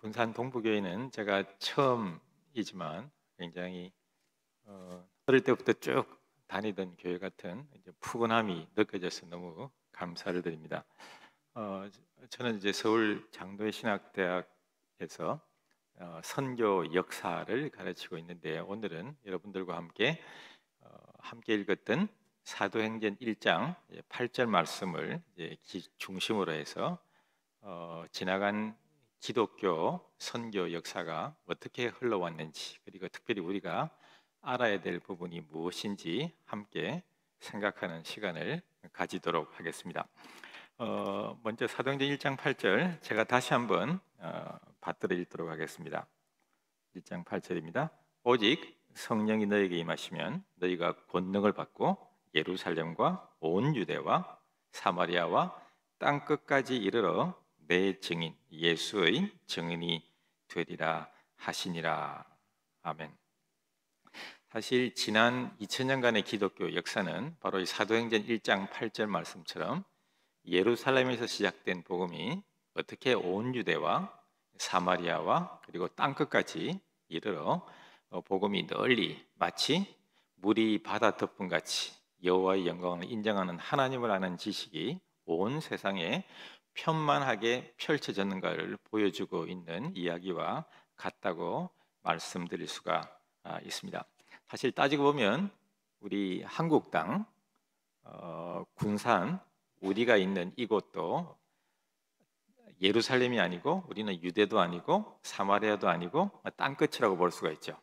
군산 동부교회는 제가 처음이지만 굉장히 어릴 때부터 쭉 다니던 교회 같은 이제 푸근함이 느껴져서 너무 감사를 드립니다. 저는 이제 서울 장도의 신학대학에서 선교 역사를 가르치고 있는데, 오늘은 여러분들과 함께 읽었던 사도행전 1장 8절 말씀을 이제 중심으로 해서 지나간 기독교 선교 역사가 어떻게 흘러왔는지, 그리고 특별히 우리가 알아야 될 부분이 무엇인지 함께 생각하는 시간을 가지도록 하겠습니다. 먼저 사도행전 1장 8절 제가 다시 한번 받들어 읽도록 하겠습니다. 1장 8절입니다. 오직 성령이 너에게 임하시면 너희가 권능을 받고 예루살렘과 온 유대와 사마리아와 땅 끝까지 이르러 내 증인 예수의 증인이 되리라 하시니라. 아멘. 사실 지난 2000년간의 기독교 역사는 바로 이 사도행전 1장 8절 말씀처럼 예루살렘에서 시작된 복음이 어떻게 온 유대와 사마리아와 그리고 땅 끝까지 이르러 복음이 널리 마치 물이 바다 덮음같이 여호와의 영광을 인정하는 하나님을 아는 지식이 온 세상에 편만하게 펼쳐졌는가를 보여주고 있는 이야기와 같다고 말씀드릴 수가 있습니다. 사실 따지고 보면 우리 한국 땅 군산 우리가 있는 이곳도 예루살렘이 아니고 우리는 유대도 아니고 사마리아도 아니고 땅끝이라고 볼 수가 있죠.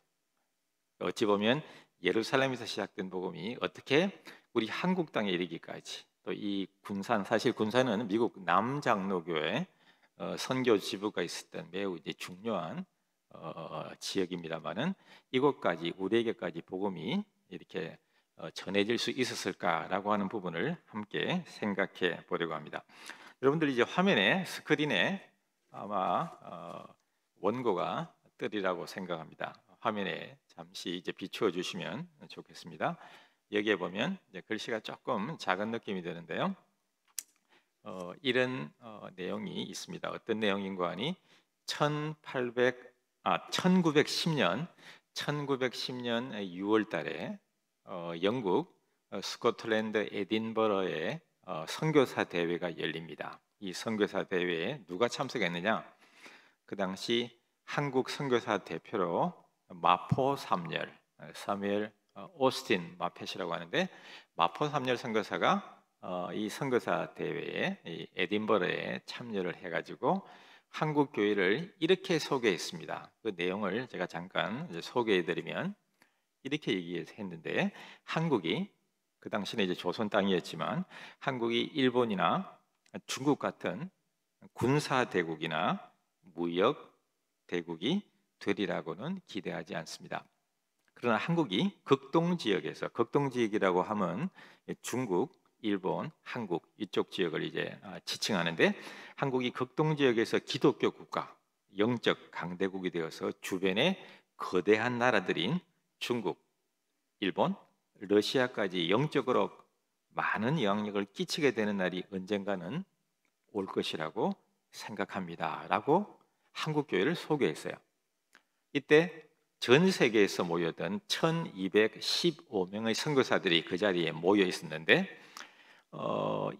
어찌 보면 예루살렘에서 시작된 복음이 어떻게 우리 한국 땅에 이르기까지, 또 이 군산, 사실 군산은 미국 남장로교회 선교 지부가 있었던 매우 이제 중요한 지역입니다만은 이곳까지 우리에게까지 복음이 이렇게 전해질 수 있었을까라고 하는 부분을 함께 생각해 보려고 합니다. 여러분들 이제 화면에 스크린에 아마 원고가 뜨리라고 생각합니다. 화면에 잠시 이제 비추어 주시면 좋겠습니다. 여기에 보면 이제 글씨가 조금 작은 느낌이 드는데요. 이런 내용이 있습니다. 어떤 내용인가 하니 1910년 6월 달에 영국 스코틀랜드 에딘버러에 선교사 대회가 열립니다. 이 선교사 대회에 누가 참석했느냐? 그 당시 한국 선교사 대표로 마포 삼열 사무엘 오스틴 마펫이라고 하는데, 마포 삼열 선교사가 이 선교사 대회에 이 에딘버러에 참여를 해가지고 한국 교회를 이렇게 소개했습니다. 그 내용을 제가 잠깐 소개해드리면 이렇게 얘기했는데, 한국이 그 당시는 이제 조선 땅이었지만 한국이 일본이나 중국 같은 군사 대국이나 무역 대국이 되리라고는 기대하지 않습니다. 그러나 한국이 극동 지역에서, 극동 지역이라고 하면 중국, 일본, 한국 이쪽 지역을 이제 지칭하는데, 한국이 극동 지역에서 기독교 국가, 영적 강대국이 되어서 주변에 거대한 나라들인 중국, 일본, 러시아까지 영적으로 많은 영향력을 끼치게 되는 날이 언젠가는 올 것이라고 생각합니다 라고 한국교회를 소개했어요. 이때 전 세계에서 모여든 1215명의 선교사들이 그 자리에 모여 있었는데,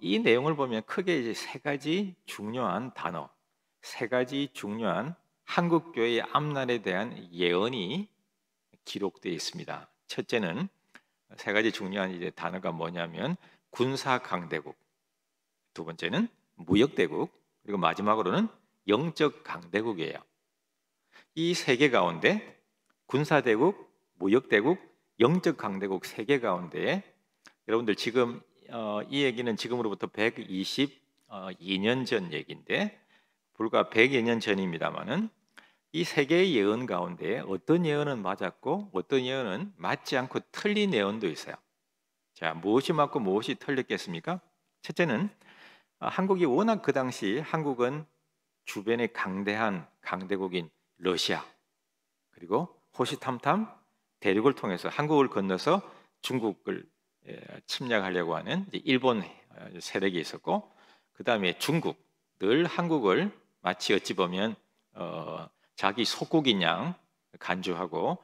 이 내용을 보면 크게 이제 세 가지 중요한 단어, 세 가지 중요한 한국교회의 앞날에 대한 예언이 기록되어 있습니다. 첫째는, 세 가지 중요한 이제 단어가 뭐냐면 군사 강대국, 두 번째는 무역대국, 그리고 마지막으로는 영적 강대국이에요. 이 세 개 가운데 군사대국, 무역대국, 영적 강대국 세 개 가운데 여러분들 지금 이 얘기는 지금으로부터 122년 전 얘기인데, 불과 100여 년 전입니다만은 이 세 개의 예언 가운데 어떤 예언은 맞았고 어떤 예언은 맞지 않고 틀린 예언도 있어요. 자, 무엇이 맞고 무엇이 틀렸겠습니까? 첫째는 한국이 워낙 그 당시 한국은 주변에 강대한 강대국인 러시아, 그리고 호시탐탐 대륙을 통해서 한국을 건너서 중국을 침략하려고 하는 일본 세력이 있었고, 그 다음에 중국, 늘 한국을 마치 어찌 보면 자기 속국인 양 간주하고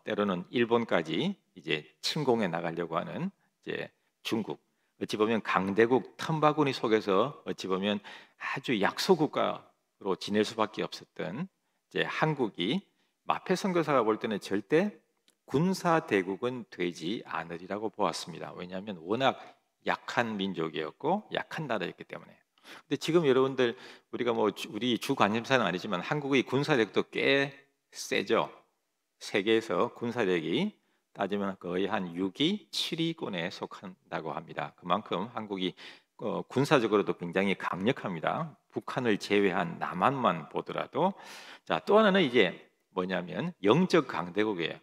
때로는 일본까지 이제 침공해 나가려고 하는 이제 중국, 어찌 보면 강대국 틈바구니 속에서 어찌 보면 아주 약소국가로 지낼 수밖에 없었던 이제 한국이 마페 선교사가 볼 때는 절대 군사 대국은 되지 않으리라고 보았습니다. 왜냐하면 워낙 약한 민족이었고 약한 나라였기 때문에. 근데 지금 여러분들 우리가 뭐 우리 주 관심사는 아니지만 한국의 군사력도 꽤 세죠. 세계에서 군사력이 따지면 거의 한 6위, 7위권에 속한다고 합니다. 그만큼 한국이 군사적으로도 굉장히 강력합니다. 북한을 제외한 남한만 보더라도. 자, 또 하나는 이제 뭐냐면 영적 강대국이에요.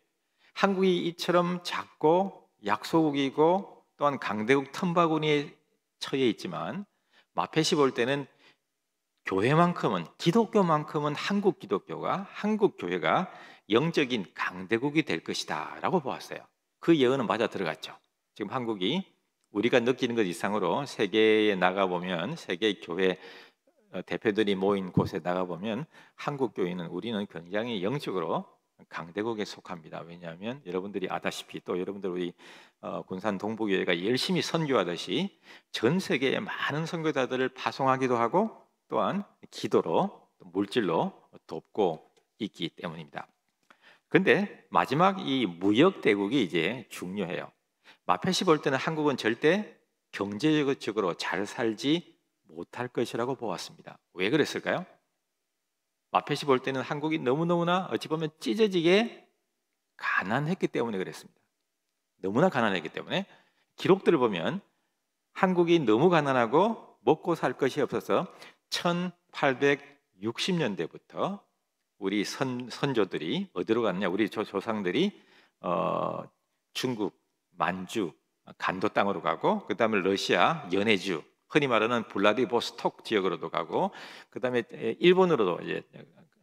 한국이 이처럼 작고 약소국이고 또한 강대국 틈바구니에 처해 있지만 마페시 볼 때는 교회만큼은 기독교만큼은 한국 기독교가 한국 교회가 영적인 강대국이 될 것이다 라고 보았어요. 그 예언은 맞아 들어갔죠. 지금 한국이 우리가 느끼는 것 이상으로 세계에 나가보면 세계 교회 대표들이 모인 곳에 나가보면 한국 교회는 우리는 굉장히 영적으로 강대국에 속합니다. 왜냐하면 여러분들이 아다시피 또 여러분들 우리 군산 동부교회가 열심히 선교하듯이 전 세계에 많은 선교사들을 파송하기도 하고 또한 기도로 물질로 돕고 있기 때문입니다. 근데 마지막 이 무역 대국이 이제 중요해요. 마페시 볼 때는 한국은 절대 경제적으로 잘 살지 못할 것이라고 보았습니다. 왜 그랬을까요? 마페시 볼 때는 한국이 너무너무나 어찌 보면 찢어지게 가난했기 때문에 그랬습니다. 너무나 가난했기 때문에 기록들을 보면 한국이 너무 가난하고 먹고 살 것이 없어서 1860년대부터 우리 선조들이 어디로 갔냐? 우리 조상들이 중국, 만주, 간도 땅으로 가고 그 다음에 러시아, 연해주, 흔히 말하는 블라디보스톡 지역으로도 가고 그 다음에 일본으로도 이제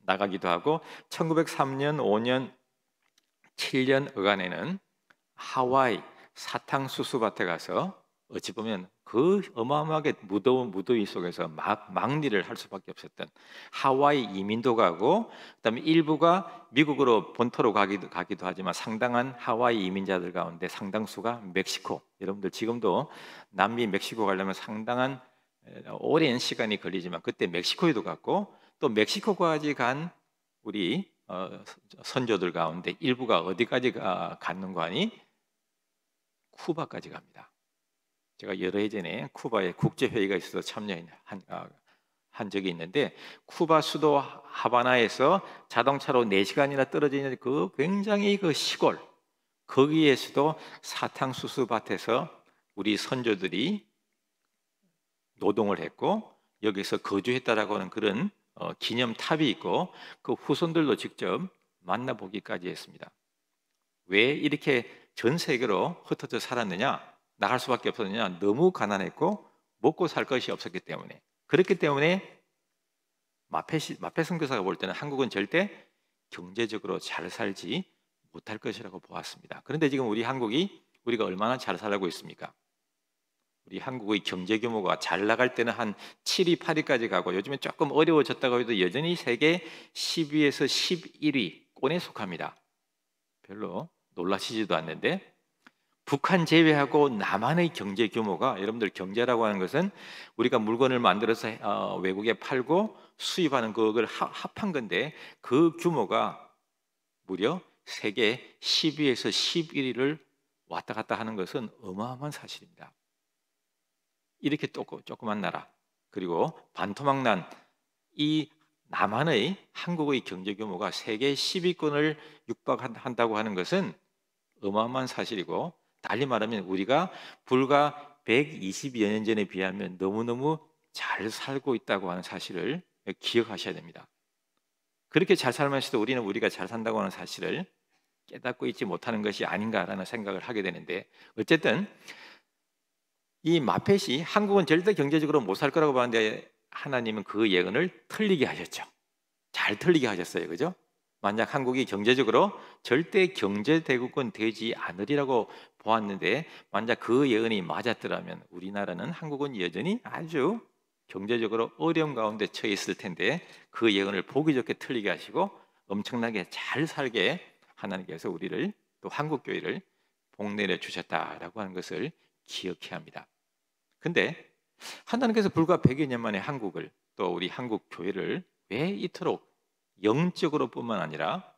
나가기도 하고 1903년, 5년, 7년 어간에는 하와이 사탕수수밭에 가서 어찌 보면 그 어마어마하게 무더운 무더위 속에서 막리를 할 수밖에 없었던 하와이 이민도 가고 그다음에 일부가 미국으로 본토로 가기도 하지만 상당한 하와이 이민자들 가운데 상당수가 멕시코. 여러분들 지금도 남미 멕시코 가려면 상당한 오랜 시간이 걸리지만 그때 멕시코에도 갔고 또 멕시코까지 간 우리 선조들 가운데 일부가 어디까지 갔는가 하니 쿠바까지 갑니다. 제가 여러 해 전에 쿠바에 국제회의가 있어서 참여한 적이 있는데 쿠바 수도 하바나에서 자동차로 4시간이나 떨어져 있는 그 굉장히 그 시골 거기에서도 사탕수수밭에서 우리 선조들이 노동을 했고 여기서 거주했다라고 하는 그런 기념탑이 있고 그 후손들도 직접 만나보기까지 했습니다. 왜 이렇게 전 세계로 흩어져 살았느냐? 나갈 수밖에 없었느냐? 너무 가난했고 먹고 살 것이 없었기 때문에. 그렇기 때문에 마페 선교사가 볼 때는 한국은 절대 경제적으로 잘 살지 못할 것이라고 보았습니다. 그런데 지금 우리 한국이 우리가 얼마나 잘 살고 있습니까? 우리 한국의 경제 규모가 잘 나갈 때는 한 7위, 8위까지 가고 요즘에 조금 어려워졌다고 해도 여전히 세계 10위에서 11위권에 속합니다. 별로 놀라시지도 않는데 북한 제외하고 남한의 경제 규모가 여러분들 경제라고 하는 것은 우리가 물건을 만들어서 외국에 팔고 수입하는 그걸 합한 건데 그 규모가 무려 세계 10위에서 11위를 왔다 갔다 하는 것은 어마어마한 사실입니다. 이렇게 조그만 나라 그리고 반토막 난 이 남한의 한국의 경제 규모가 세계 10위권을 육박한다고 하는 것은 어마어마한 사실이고 달리 말하면 우리가 불과 120여 년 전에 비하면 너무너무 잘 살고 있다고 하는 사실을 기억하셔야 됩니다. 그렇게 잘 살면서도 우리는 우리가 잘 산다고 하는 사실을 깨닫고 있지 못하는 것이 아닌가라는 생각을 하게 되는데 어쨌든 이 마펫이 한국은 절대 경제적으로 못 살 거라고 봤는데 하나님은 그 예언을 틀리게 하셨죠. 잘 틀리게 하셨어요. 그죠? 만약 한국이 경제적으로 절대 경제대국은 되지 않으리라고 보았는데 만약 그 예언이 맞았더라면 우리나라는 한국은 여전히 아주 경제적으로 어려움 가운데 처해 있을 텐데 그 예언을 보기 좋게 틀리게 하시고 엄청나게 잘 살게 하나님께서 우리를 또 한국 교회를 복내려 주셨다라고 하는 것을 기억해야 합니다. 근데 하나님께서 불과 100여 년 만에 한국을 또 우리 한국 교회를 왜 이토록 영적으로뿐만 아니라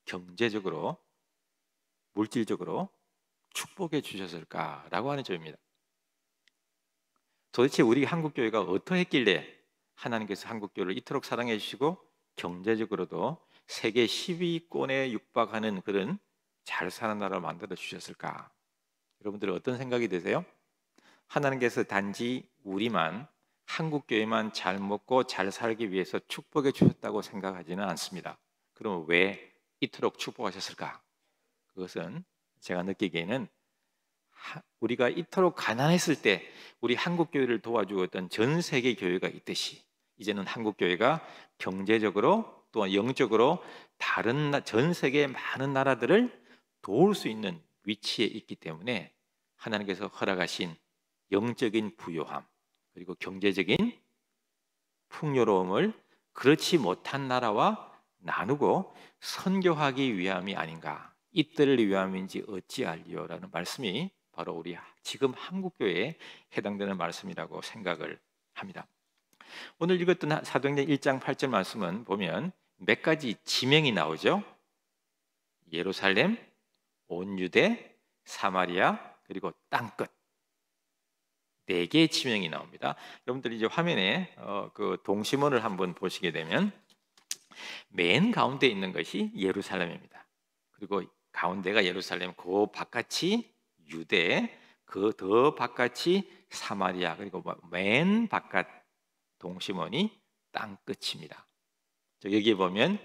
경제적으로 물질적으로 축복해 주셨을까라고 하는 점입니다. 도대체 우리 한국 교회가 어떠했길래 하나님께서 한국 교회를 이토록 사랑해 주시고 경제적으로도 세계 10위권에 육박하는 그런 잘 사는 나라를 만들어 주셨을까? 여러분들 어떤 생각이 드세요? 하나님께서 단지 우리만 한국 교회만 잘 먹고 잘 살기 위해서 축복해 주셨다고 생각하지는 않습니다. 그럼 왜 이토록 축복하셨을까? 그것은 제가 느끼기에는 우리가 이토록 가난했을 때 우리 한국 교회를 도와주었던 전 세계 교회가 있듯이 이제는 한국 교회가 경제적으로 또 영적으로 다른 전 세계 많은 나라들을 도울 수 있는 위치에 있기 때문에 하나님께서 허락하신 영적인 부요함 그리고 경제적인 풍요로움을 그렇지 못한 나라와 나누고 선교하기 위함이 아닌가. 이때를 위함인지 어찌알리요라는 말씀이 바로 우리 지금 한국교회에 해당되는 말씀이라고 생각을 합니다. 오늘 읽었던 사도행전 1장 8절 말씀은 보면 몇 가지 지명이 나오죠. 예루살렘, 온 유대, 사마리아, 그리고 땅끝. 4개의 지명이 나옵니다. 여러분들 이제 화면에 그 동시문을 한번 보시게 되면 맨 가운데 있는 것이 예루살렘입니다. 그리고 가운데가 예루살렘, 그 바깥이 유대, 그 더 바깥이 사마리아, 그리고 맨 바깥 동시문이 땅 끝입니다. 여기 보면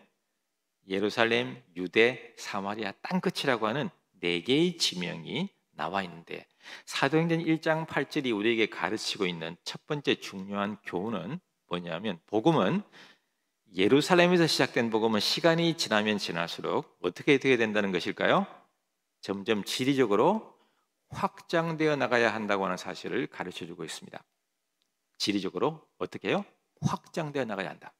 예루살렘, 유대, 사마리아, 땅 끝이라고 하는 4개의 지명이 나와 있는데 사도행전 1장 8절이 우리에게 가르치고 있는 첫 번째 중요한 교훈은 뭐냐면 복음은 예루살렘에서 시작된 복음은 시간이 지나면 지날수록 어떻게 되게 된다는 것일까요? 점점 지리적으로 확장되어 나가야 한다고 하는 사실을 가르쳐주고 있습니다. 지리적으로 어떻게 해요? 확장되어 나가야 한다.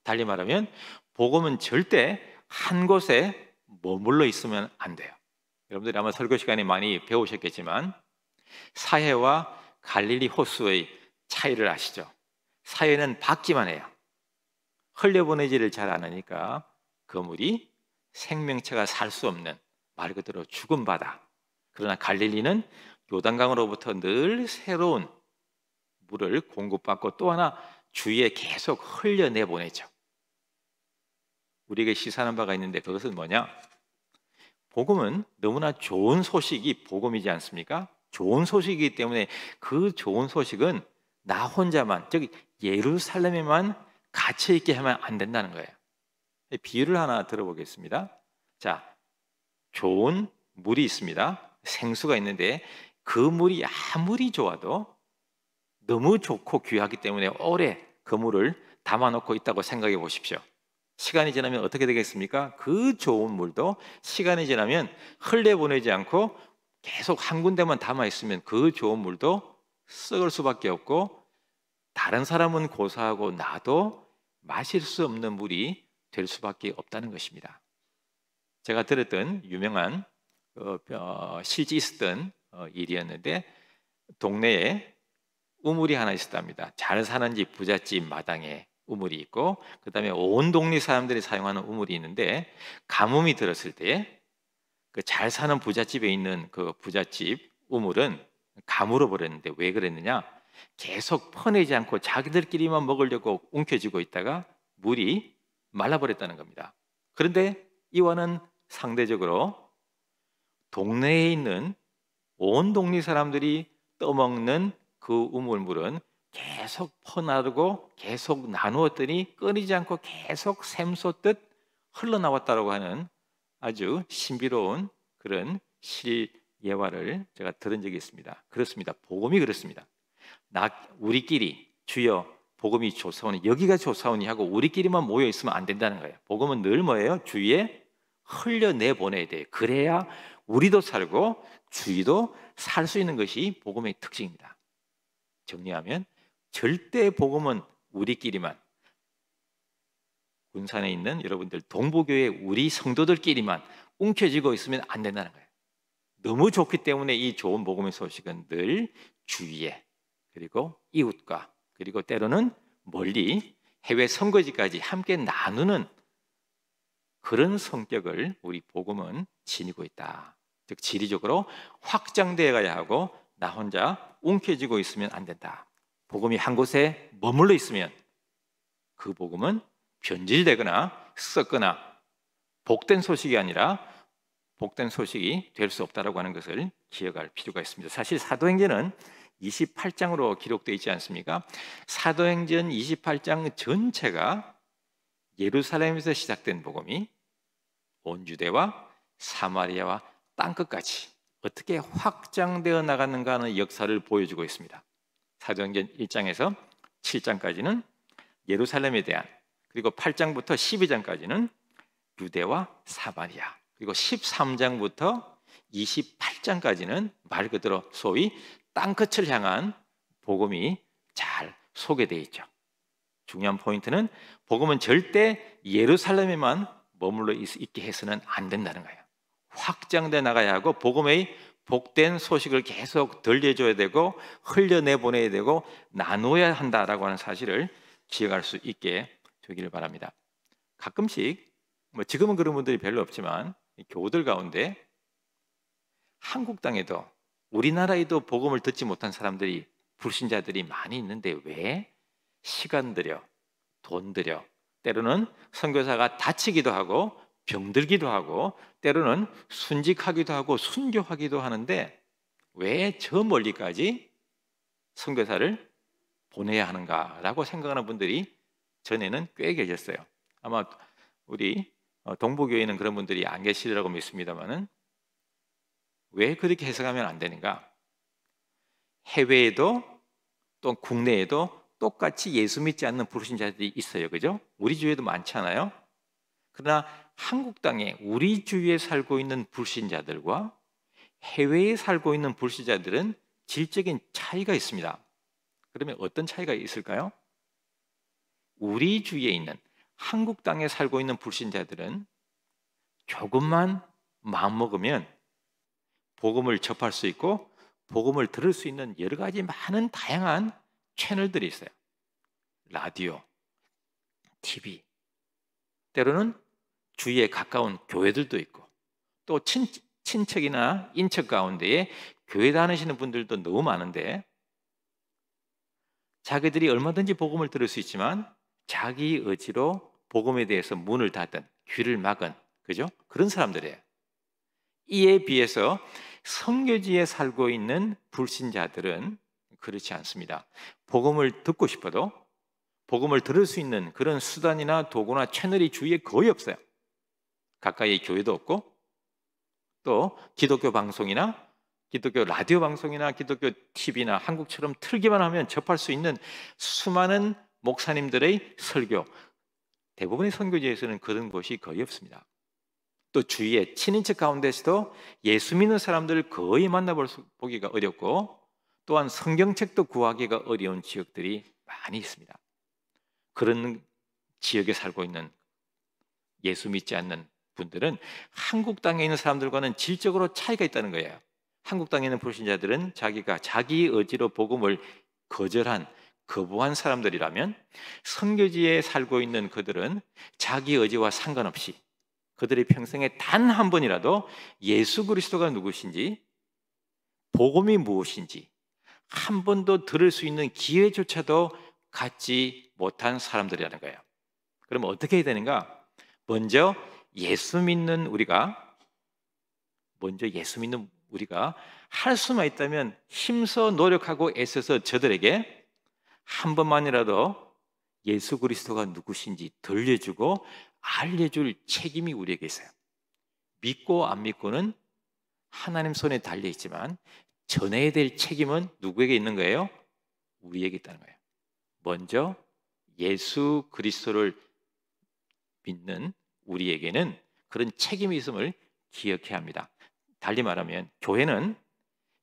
달리 말하면 복음은 절대 한 곳에 머물러 있으면 안 돼요. 여러분들이 아마 설교 시간에 많이 배우셨겠지만 사해와 갈릴리 호수의 차이를 아시죠? 사해는 받기만 해요. 흘려보내지를 잘 않으니까 그 물이 생명체가 살 수 없는 말 그대로 죽은 바다. 그러나 갈릴리는 요단강으로부터 늘 새로운 물을 공급받고 또 하나 주위에 계속 흘려내보내죠. 우리에게 시사하는 바가 있는데 그것은 뭐냐? 복음은 너무나 좋은 소식이 복음이지 않습니까? 좋은 소식이기 때문에 그 좋은 소식은 나 혼자만, 즉 예루살렘에만 갇혀 있게 하면 안 된다는 거예요. 비유를 하나 들어보겠습니다. 자, 좋은 물이 있습니다. 생수가 있는데 그 물이 아무리 좋아도 너무 좋고 귀하기 때문에 오래 그 물을 담아놓고 있다고 생각해 보십시오. 시간이 지나면 어떻게 되겠습니까? 그 좋은 물도 시간이 지나면 흘려보내지 않고 계속 한 군데만 담아 있으면 그 좋은 물도 썩을 수밖에 없고 다른 사람은 고사하고 나도 마실 수 없는 물이 될 수밖에 없다는 것입니다. 제가 들었던 유명한 실제 있었던 일이었는데 동네에 우물이 하나 있었답니다. 잘 사는 집 부잣집 마당에 우물이 있고 그 다음에 온 동네 사람들이 사용하는 우물이 있는데 가뭄이 들었을 때 그 잘 사는 부잣집에 있는 그 부잣집 우물은 가물어 버렸는데 왜 그랬느냐? 계속 퍼내지 않고 자기들끼리만 먹으려고 움켜쥐고 있다가 물이 말라버렸다는 겁니다. 그런데 이와는 상대적으로 동네에 있는 온 동네 사람들이 떠먹는 그 우물물은 계속 퍼나르고 계속 나누었더니 끊이지 않고 계속 샘솟듯 흘러나왔다고 하는 아주 신비로운 그런 실예화를 제가 들은 적이 있습니다. 그렇습니다. 복음이 그렇습니다. 우리끼리 주여 복음이 좋사오니 여기가 좋사오니 하고 우리끼리만 모여 있으면 안 된다는 거예요. 복음은 늘 뭐예요? 주위에 흘려내보내야 돼요. 그래야 우리도 살고 주위도 살 수 있는 것이 복음의 특징입니다. 정리하면 절대 복음은 우리끼리만, 군산에 있는 여러분들 동부교회 우리 성도들끼리만 움켜쥐고 있으면 안 된다는 거예요. 너무 좋기 때문에 이 좋은 복음의 소식은 늘 주위에, 그리고 이웃과, 그리고 때로는 멀리 해외 선거지까지 함께 나누는 그런 성격을 우리 복음은 지니고 있다. 즉 지리적으로 확장되어 가야 하고 나 혼자 움켜쥐고 있으면 안 된다. 복음이 한 곳에 머물러 있으면 그 복음은 변질되거나 썩거나 복된 소식이 아니라 복된 소식이 될 수 없다라고 하는 것을 기억할 필요가 있습니다. 사실 사도행전은 28장으로 기록되어 있지 않습니까? 사도행전 28장 전체가 예루살렘에서 시작된 복음이 온 유대와 사마리아와 땅끝까지 어떻게 확장되어 나가는가 하는 역사를 보여주고 있습니다. 사도행전 1장에서 7장까지는 예루살렘에 대한, 그리고 8장부터 12장까지는 유대와 사마리아, 그리고 13장부터 28장까지는 말 그대로 소위 땅끝을 향한 복음이 잘 소개되어 있죠. 중요한 포인트는 복음은 절대 예루살렘에만 머물러 있게 해서는 안 된다는 거예요. 확장돼 나가야 하고 복음의 복된 소식을 계속 들려줘야 되고 흘려내보내야 되고 나눠야 한다라고 하는 사실을 기억할 수 있게 되기를 바랍니다. 가끔씩 지금은 그런 분들이 별로 없지만 교우들 가운데 한국 땅에도 우리나라에도 복음을 듣지 못한 사람들이, 불신자들이 많이 있는데 왜 시간 들여, 돈 들여, 때로는 선교사가 다치기도 하고 병들기도 하고 때로는 순직하기도 하고 순교하기도 하는데 왜 저 멀리까지 선교사를 보내야 하는가라고 생각하는 분들이 전에는 꽤 계셨어요. 아마 우리 동부교회는 그런 분들이 안 계시리라고 믿습니다만은 왜 그렇게 해석하면 안 되는가? 해외에도 또 국내에도 똑같이 예수 믿지 않는 불신자들이 있어요. 그죠? 우리 주위에도 많잖아요. 그러나 한국 땅에 우리 주위에 살고 있는 불신자들과 해외에 살고 있는 불신자들은 질적인 차이가 있습니다. 그러면 어떤 차이가 있을까요? 우리 주위에 있는 한국 땅에 살고 있는 불신자들은 조금만 마음먹으면 복음을 접할 수 있고 복음을 들을 수 있는 여러 가지 많은 다양한 채널들이 있어요. 라디오, TV, 때로는 주위에 가까운 교회들도 있고 또 친척이나 인척 가운데에 교회 다니시는 분들도 너무 많은데 자기들이 얼마든지 복음을 들을 수 있지만 자기 의지로 복음에 대해서 문을 닫은, 귀를 막은, 그죠? 그런 사람들이에요. 이에 비해서 성교지에 살고 있는 불신자들은 그렇지 않습니다. 복음을 듣고 싶어도 복음을 들을 수 있는 그런 수단이나 도구나 채널이 주위에 거의 없어요. 가까이 교회도 없고 또 기독교 방송이나 기독교 라디오 방송이나 기독교 TV나 한국처럼 틀기만 하면 접할 수 있는 수많은 목사님들의 설교, 대부분의 선교지에서는 그런 곳이 거의 없습니다. 또 주위에 친인척 가운데서도 예수 믿는 사람들을 거의 만나보기가 어렵고 또한 성경책도 구하기가 어려운 지역들이 많이 있습니다. 그런 지역에 살고 있는 예수 믿지 않는 분들은 한국 땅에 있는 사람들과는 질적으로 차이가 있다는 거예요. 한국 땅에 있는 불신자들은 자기가 자기 의지로 복음을 거부한 사람들이라면 선교지에 살고 있는 그들은 자기 의지와 상관없이 그들의 평생에 단 한 번이라도 예수 그리스도가 누구신지, 복음이 무엇인지 한 번도 들을 수 있는 기회조차도 갖지 못한 사람들이라는 거예요. 그럼 어떻게 해야 되는가? 먼저 예수 믿는 우리가 할 수만 있다면 힘써 노력하고 애써서 저들에게 한 번만이라도 예수 그리스도가 누구신지 들려주고 알려줄 책임이 우리에게 있어요. 믿고 안 믿고는 하나님 손에 달려있지만 전해야 될 책임은 누구에게 있는 거예요? 우리에게 있다는 거예요. 먼저 예수 그리스도를 믿는 우리에게는 그런 책임이 있음을 기억해야 합니다. 달리 말하면 교회는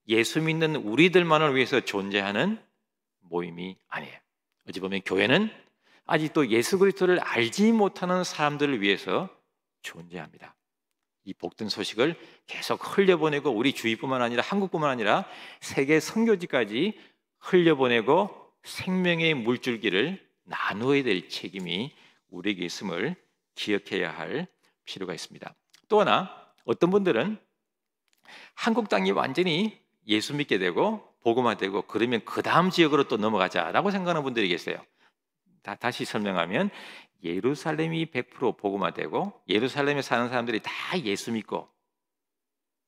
예수 믿는 우리들만을 위해서 존재하는 모임이 아니에요. 어찌 보면 교회는 아직도 예수 그리스도를 알지 못하는 사람들을 위해서 존재합니다. 이 복된 소식을 계속 흘려보내고 우리 주위뿐만 아니라 한국뿐만 아니라 세계 선교지까지 흘려보내고 생명의 물줄기를 나누어야 될 책임이 우리에게 있음을 기억해야 할 필요가 있습니다. 또 하나, 어떤 분들은 한국 땅이 완전히 예수 믿게 되고 복음화되고 그러면 그 다음 지역으로 또 넘어가자라고 생각하는 분들이 계세요. 다시 설명하면 예루살렘이 100% 복음화되고 예루살렘에 사는 사람들이 다 예수 믿고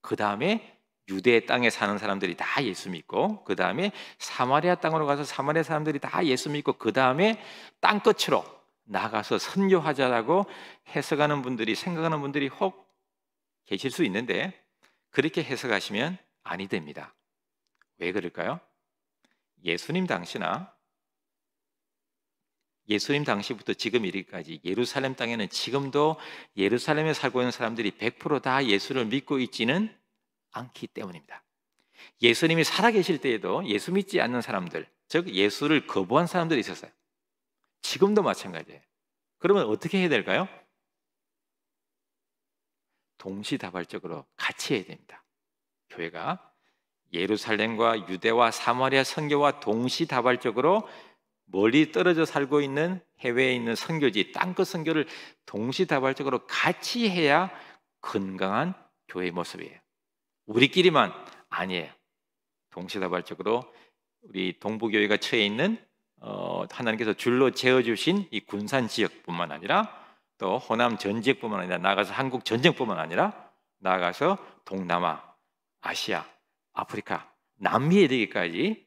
그 다음에 유대 땅에 사는 사람들이 다 예수 믿고 그 다음에 사마리아 땅으로 가서 사마리아 사람들이 다 예수 믿고 그 다음에 땅끝으로 나가서 선교하자라고 해석하는 분들이 생각하는 분들이 혹 계실 수 있는데 그렇게 해석하시면 아니 됩니다. 왜 그럴까요? 예수님 당시부터 지금 이르기까지 예루살렘 땅에는 지금도 예루살렘에 살고 있는 사람들이 100%다 예수를 믿고 있지는 않기 때문입니다. 예수님이 살아계실 때에도 예수 믿지 않는 사람들, 즉 예수를 거부한 사람들이 있었어요. 지금도 마찬가지예요. 그러면 어떻게 해야 될까요? 동시다발적으로 같이 해야 됩니다. 교회가 예루살렘과 유대와 사마리아 선교와 동시다발적으로 멀리 떨어져 살고 있는 해외에 있는 선교지 땅끝 선교를 동시다발적으로 같이 해야 건강한 교회의 모습이에요. 우리끼리만 아니에요. 동시다발적으로 우리 동부교회가 처해 있는 하나님께서 줄로 재어주신 이 군산 지역뿐만 아니라 또 호남 전 지역뿐만 아니라 나아가서 한국 전쟁뿐만 아니라 나아가서 동남아, 아시아, 아프리카, 남미에 이르기까지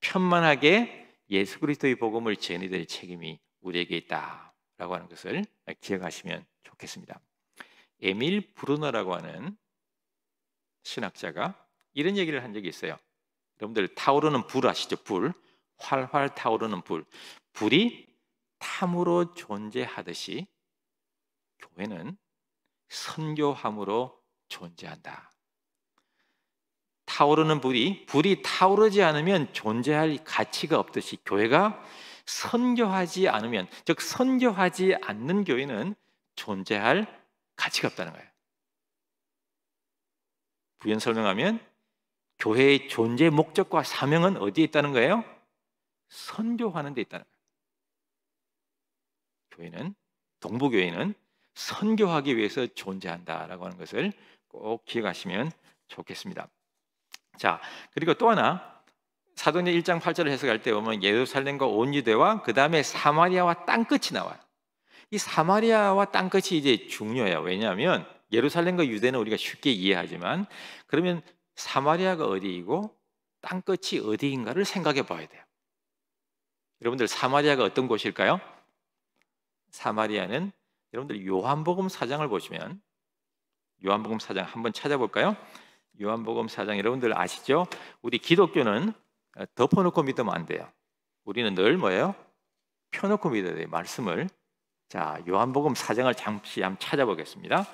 편만하게 예수 그리스도의 복음을 전해야 될 책임이 우리에게 있다라고 하는 것을 기억하시면 좋겠습니다. 에밀 브루너라고 하는 신학자가 이런 얘기를 한 적이 있어요. 여러분들 타오르는 불 아시죠? 불, 활활 타오르는 불. 불이 탐으로 존재하듯이 교회는 선교함으로 존재한다. 타오르는 불이 타오르지 않으면 존재할 가치가 없듯이 교회가 선교하지 않으면, 즉 선교하지 않는 교회는 존재할 가치가 없다는 거예요. 부연 설명하면 교회의 존재 목적과 사명은 어디에 있다는 거예요? 선교하는 데 있다는 거예요. 교회는, 동부교회는 선교하기 위해서 존재한다라고 하는 것을 꼭 기억하시면 좋겠습니다. 자, 그리고 또 하나, 사도행전 1장 8절을 해석할 때 보면 예루살렘과 온 유대와 그 다음에 사마리아와 땅끝이 나와요. 이 사마리아와 땅끝이 이제 중요해요. 왜냐하면 예루살렘과 유대는 우리가 쉽게 이해하지만 그러면 사마리아가 어디이고 땅끝이 어디인가를 생각해 봐야 돼요. 여러분들 사마리아가 어떤 곳일까요? 사마리아는 여러분들 요한복음 4장을 보시면, 요한복음 4장 한번 찾아볼까요? 요한복음 4장 여러분들 아시죠? 우리 기독교는 덮어놓고 믿으면 안 돼요. 우리는 늘 뭐예요? 펴놓고 믿어야 돼요. 말씀을. 자, 요한복음 4장을 잠시 한번 찾아보겠습니다.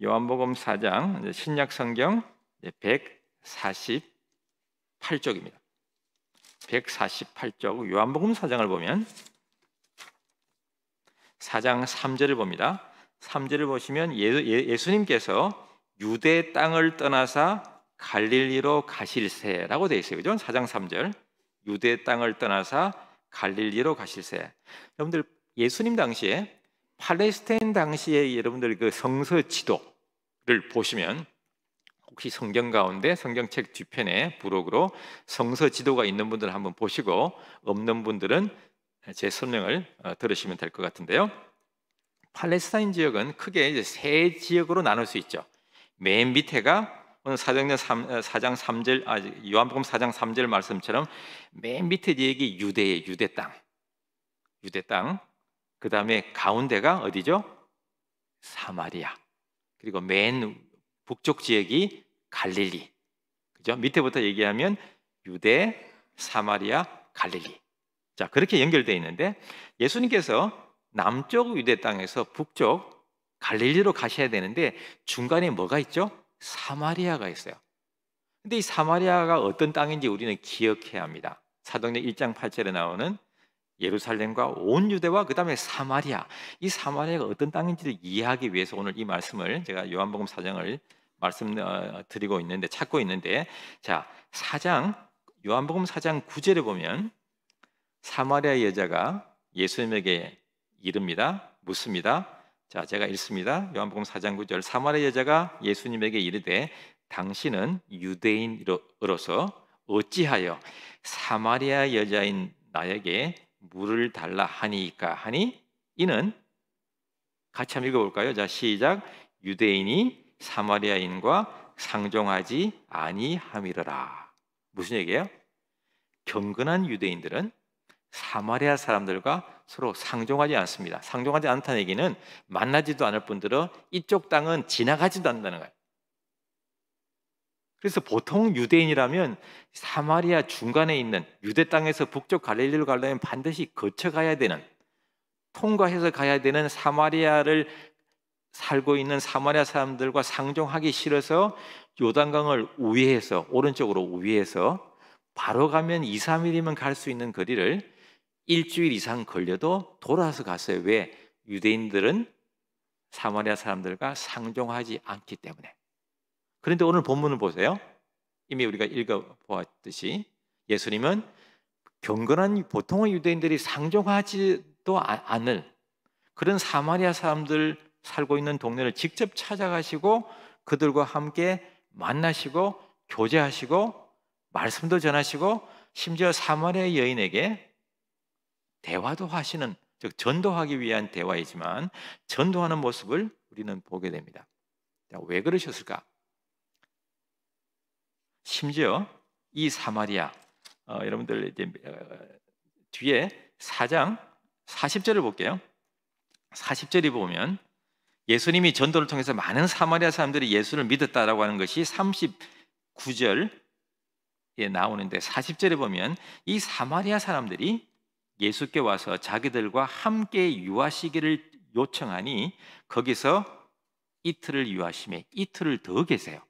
요한복음 4장 신약 성경 148쪽입니다. 148쪽 요한복음 4장을 보면 4장 3절을 봅니다. 3절을 보시면 예수님께서 유대 땅을 떠나사 갈릴리로 가실새라고 되어 있어요. 그죠? 4장 3절 유대 땅을 떠나사 갈릴리로 가실새. 여러분들 예수님 당시에 팔레스타인 당시에 여러분들 그 성서 지도를 보시면 혹시 성경 가운데 성경책 뒤편에 부록으로 성서 지도가 있는 분들은 한번 보시고 없는 분들은 제 설명을 들으시면 될 것 같은데요. 팔레스타인 지역은 크게 이제 세 지역으로 나눌 수 있죠. 맨 밑에가 오늘 사도행전 4장 3절, 요한복음 4장 3절 말씀처럼 맨 밑에 지역이 유대의 유대 땅. 그 다음에 가운데가 어디죠? 사마리아. 그리고 맨 북쪽 지역이 갈릴리. 그죠? 밑에부터 얘기하면 유대, 사마리아, 갈릴리. 자, 그렇게 연결되어 있는데 예수님께서 남쪽 유대 땅에서 북쪽 갈릴리로 가셔야 되는데 중간에 뭐가 있죠? 사마리아가 있어요. 근데 이 사마리아가 어떤 땅인지 우리는 기억해야 합니다. 사도행전 1장 8절에 나오는 예루살렘과 온 유대와 그 다음에 사마리아, 이 사마리아가 어떤 땅인지를 이해하기 위해서 오늘 이 말씀을 제가 요한복음 4장을 말씀드리고 있는데 찾고 있는데, 자, 요한복음 4장 9절에 보면 사마리아 여자가 예수님에게 이릅니다. 묻습니다. 자, 제가 읽습니다. 요한복음 4장 9절. 사마리아 여자가 예수님에게 이르되 당신은 유대인으로서 어찌하여 사마리아 여자인 나에게 물을 달라 하니까 하니, 이는 같이 한번 읽어볼까요? 자, 시작. 유대인이 사마리아인과 상종하지 아니함이러라. 무슨 얘기예요? 경건한 유대인들은 사마리아 사람들과 서로 상종하지 않습니다. 상종하지 않다는 얘기는 만나지도 않을 뿐더러 이쪽 땅은 지나가지도 않는다는 거예요. 그래서 보통 유대인이라면 사마리아 중간에 있는 유대 땅에서 북쪽 갈릴리로 가려면 반드시 거쳐가야 되는, 통과해서 가야 되는 사마리아를 살고 있는 사마리아 사람들과 상종하기 싫어서 요단강을 우회해서, 오른쪽으로 우회해서 바로 가면 2, 3일이면 갈 수 있는 거리를 일주일 이상 걸려도 돌아서 갔어요. 왜? 유대인들은 사마리아 사람들과 상종하지 않기 때문에. 그런데 오늘 본문을 보세요. 이미 우리가 읽어보았듯이 예수님은 경건한 보통의 유대인들이 상종하지도 않을 그런 사마리아 사람들 살고 있는 동네를 직접 찾아가시고 그들과 함께 만나시고 교제하시고 말씀도 전하시고 심지어 사마리아 여인에게 대화도 하시는, 즉 전도하기 위한 대화이지만 전도하는 모습을 우리는 보게 됩니다. 왜 그러셨을까? 심지어 이 사마리아, 여러분들 이제 뒤에 4장 40절을 볼게요. 40절이 보면 예수님이 전도를 통해서 많은 사마리아 사람들이 예수를 믿었다라고 하는 것이 39절에 나오는데, 40절에 보면 이 사마리아 사람들이 예수께 와서 자기들과 함께 유하시기를 요청하니 거기서 이틀을 유하심에 이틀을 더 계세요.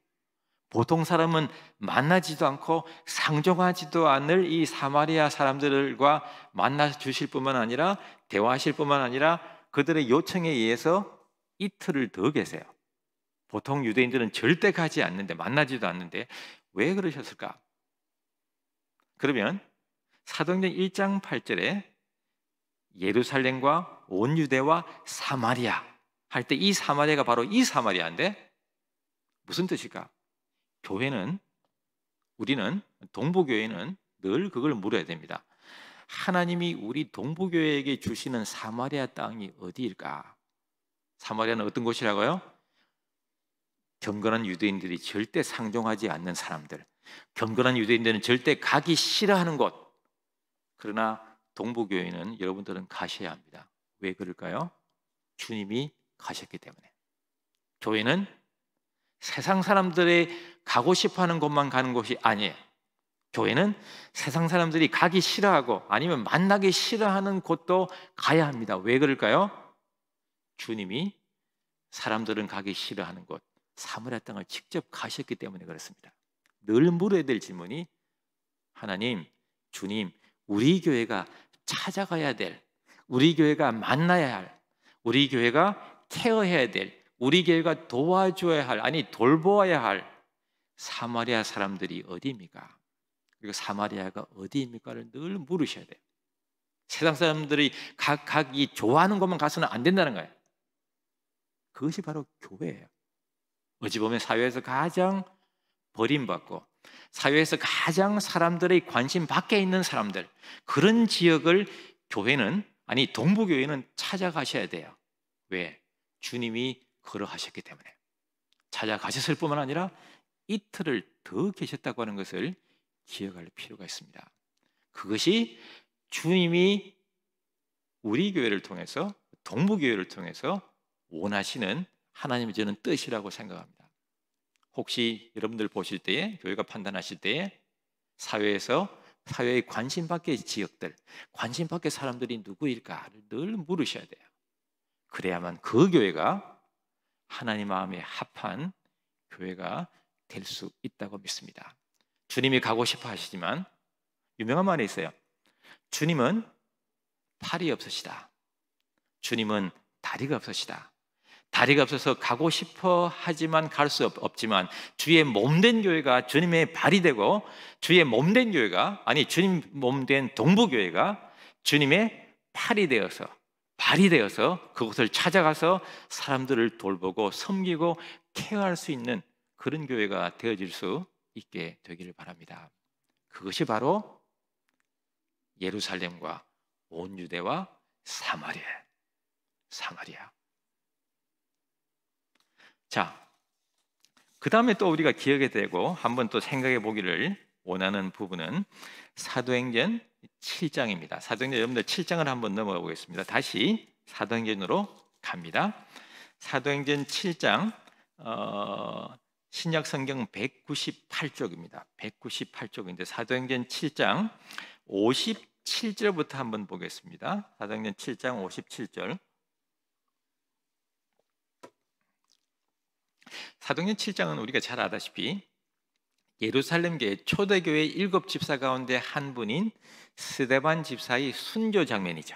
보통 사람은 만나지도 않고 상종하지도 않을 이 사마리아 사람들과 만나 주실 뿐만 아니라 대화하실 뿐만 아니라 그들의 요청에 의해서 이틀을 더 계세요. 보통 유대인들은 절대 가지 않는데, 만나지도 않는데 왜 그러셨을까? 그러면 사도행전 1장 8절에 예루살렘과 온 유대와 사마리아 할 때 이 사마리아가 바로 이 사마리아인데 무슨 뜻일까? 우리는 동부교회는 늘 그걸 물어야 됩니다. 하나님이 우리 동부교회에게 주시는 사마리아 땅이 어디일까? 사마리아는 어떤 곳이라고요? 경건한 유대인들이 절대 상종하지 않는 사람들, 경건한 유대인들은 절대 가기 싫어하는 곳. 그러나 동부교회는 여러분들은 가셔야 합니다. 왜 그럴까요? 주님이 가셨기 때문에. 교회는 세상 사람들이 가고 싶어하는 곳만 가는 곳이 아니에요. 교회는 세상 사람들이 가기 싫어하고 아니면 만나기 싫어하는 곳도 가야 합니다. 왜 그럴까요? 주님이 사람들은 가기 싫어하는 곳 사마리아 땅을 직접 가셨기 때문에 그렇습니다. 늘 물어야 될 질문이, 하나님, 주님, 우리 교회가 찾아가야 될, 우리 교회가 만나야 할, 우리 교회가 케어해야 될, 우리 교회가 도와줘야 할, 아니 돌보아야 할 사마리아 사람들이 어디입니까? 그리고 사마리아가 어디입니까를 늘 물으셔야 돼요. 세상 사람들이 각이 좋아하는 곳만 가서는 안 된다는 거예요. 그것이 바로 교회예요. 어찌 보면 사회에서 가장 버림받고 사회에서 가장 사람들의 관심 밖에 있는 사람들, 그런 지역을 교회는, 아니 동부교회는 찾아가셔야 돼요. 왜? 주님이 걸어가셨기 때문에. 찾아가셨을 뿐만 아니라 이틀을 더 계셨다고 하는 것을 기억할 필요가 있습니다. 그것이 주님이 우리 교회를 통해서, 동부교회를 통해서 원하시는 하나님의 저는 뜻이라고 생각합니다. 혹시 여러분들 보실 때에, 교회가 판단하실 때에 사회의 관심 밖의 지역들, 관심 밖의 사람들이 누구일까를 늘 물으셔야 돼요. 그래야만 그 교회가 하나님 마음에 합한 교회가 될 수 있다고 믿습니다. 주님이 가고 싶어 하시지만 유명한 말이 있어요. 주님은 팔이 없으시다. 주님은 다리가 없으시다. 다리가 없어서 가고 싶어 하지만 갈 수 없지만 주의 몸된 교회가 주님의 발이 되고 주의 몸된 교회가 주님 몸된 동부교회가 주님의 팔이 되어서 발이 되어서 그곳을 찾아가서 사람들을 돌보고 섬기고 케어할 수 있는 그런 교회가 되어질 수 있게 되기를 바랍니다. 그것이 바로 예루살렘과 온 유대와 사마리아. 자, 그 다음에 또 우리가 기억에 되고 한번 또 생각해 보기를 원하는 부분은 사도행전 7장입니다. 사도행전 여러분들 7장을 한번 넘어가 보겠습니다. 다시 사도행전으로 갑니다. 사도행전 7장 신약 성경 198쪽입니다. 198쪽인데 사도행전 7장 57절부터 한번 보겠습니다. 사도행전 7장 57절. 사도행전 7장은 우리가 잘 아다시피 예루살렘 교회 초대교회 7 집사 가운데 한 분인 스데반 집사의 순교 장면이죠.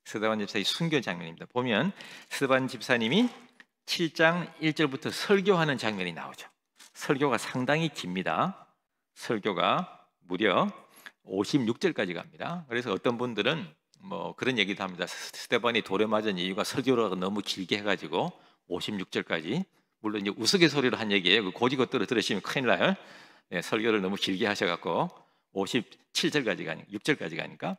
스데반 집사의 순교 장면입니다. 보면 스데반 집사님이 7장 1절부터 설교하는 장면이 나오죠. 설교가 상당히 깁니다. 설교가 무려 56절까지 갑니다. 그래서 어떤 분들은 뭐 그런 얘기도 합니다. 스데반이 돌에 맞은 이유가 설교를 너무 길게 해가지고 56절까지, 물론 이제 우스갯소리로 한 얘기예요. 그 고지것대로 들으시면 큰일 나요. 네, 설교를 너무 길게 하셔갖고 57절까지 가니까 6절까지 가니까.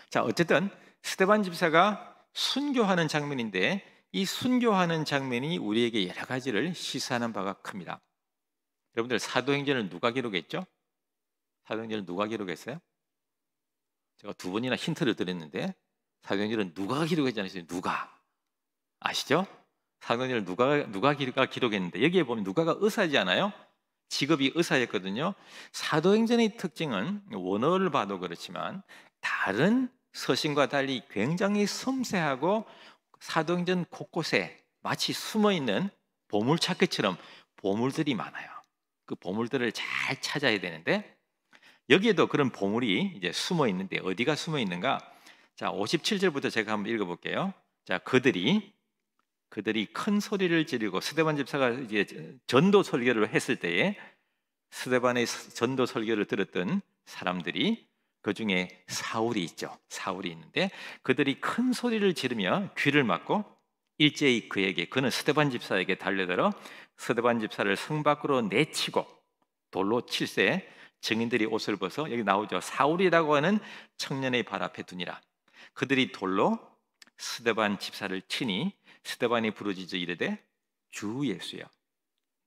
자, 어쨌든 스데반 집사가 순교하는 장면인데 이 순교하는 장면이 우리에게 여러 가지를 시사하는 바가 큽니다. 여러분들 사도행전을 누가 기록했죠? 사도행전을 누가 기록했어요? 제가 2번이나 힌트를 드렸는데 사도행전은 누가 기록했지 않았어요? 누가 아시죠? 사도행전을 누가 기록했는데 여기에 보면 누가가 의사지 않아요? 직업이 의사였거든요. 사도행전의 특징은 원어를 봐도 그렇지만 다른 서신과 달리 굉장히 섬세하고 사도행전 곳곳에 마치 숨어있는 보물찾기처럼 보물들이 많아요. 그 보물들을 잘 찾아야 되는데 여기에도 그런 보물이 이제 숨어 있는데 어디가 숨어 있는가? 자, 57절부터 제가 한번 읽어볼게요. 자, 그들이 큰 소리를 지르고, 스데반 집사가 이제 전도 설교를 했을 때에 스데반의 전도 설교를 들었던 사람들이, 그 중에 사울이 있죠. 사울이 있는데 그들이 큰 소리를 지르며 귀를 막고 일제히 그는 스데반 집사에게 달려들어 스데반 집사를 성 밖으로 내치고 돌로 칠세 증인들이 옷을 벗어, 여기 나오죠. 사울이라고 하는 청년의 발 앞에 두니라. 그들이 돌로 스데반 집사를 치니 스데반이 부르짖어 이르되 주 예수여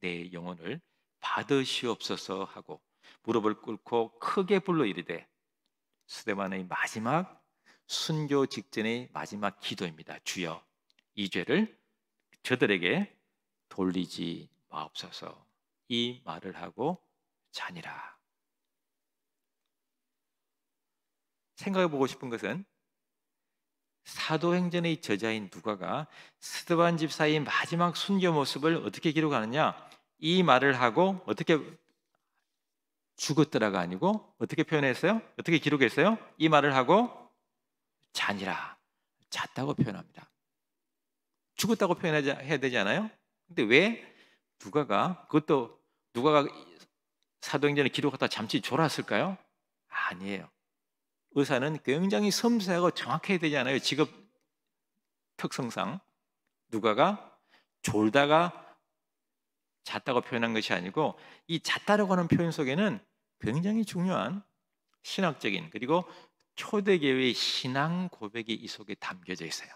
내 영혼을 받으시옵소서 하고 무릎을 꿇고 크게 불러 이르되, 스데반의 마지막 순교 직전의 마지막 기도입니다. 주여 이 죄를 저들에게 돌리지 마옵소서. 이 말을 하고 자니라. 생각해 보고 싶은 것은 사도행전의 저자인 누가가 스데반 집사의 마지막 순교 모습을 어떻게 기록하느냐? 이 말을 하고 어떻게 죽었더라가 아니고 어떻게 표현했어요? 어떻게 기록했어요? 이 말을 하고 자니라. 잤다고 표현합니다. 죽었다고 표현해야 되지 않아요? 근데 왜 누가가 사도행전을 기록하다 잠시 졸았을까요? 아니에요. 의사는 굉장히 섬세하고 정확해야 되지 않아요? 직업 특성상. 누가가 졸다가 잤다고 표현한 것이 아니고 이 잤다라고 하는 표현 속에는 굉장히 중요한 신학적인 그리고 초대교회의 신앙 고백이 이 속에 담겨져 있어요.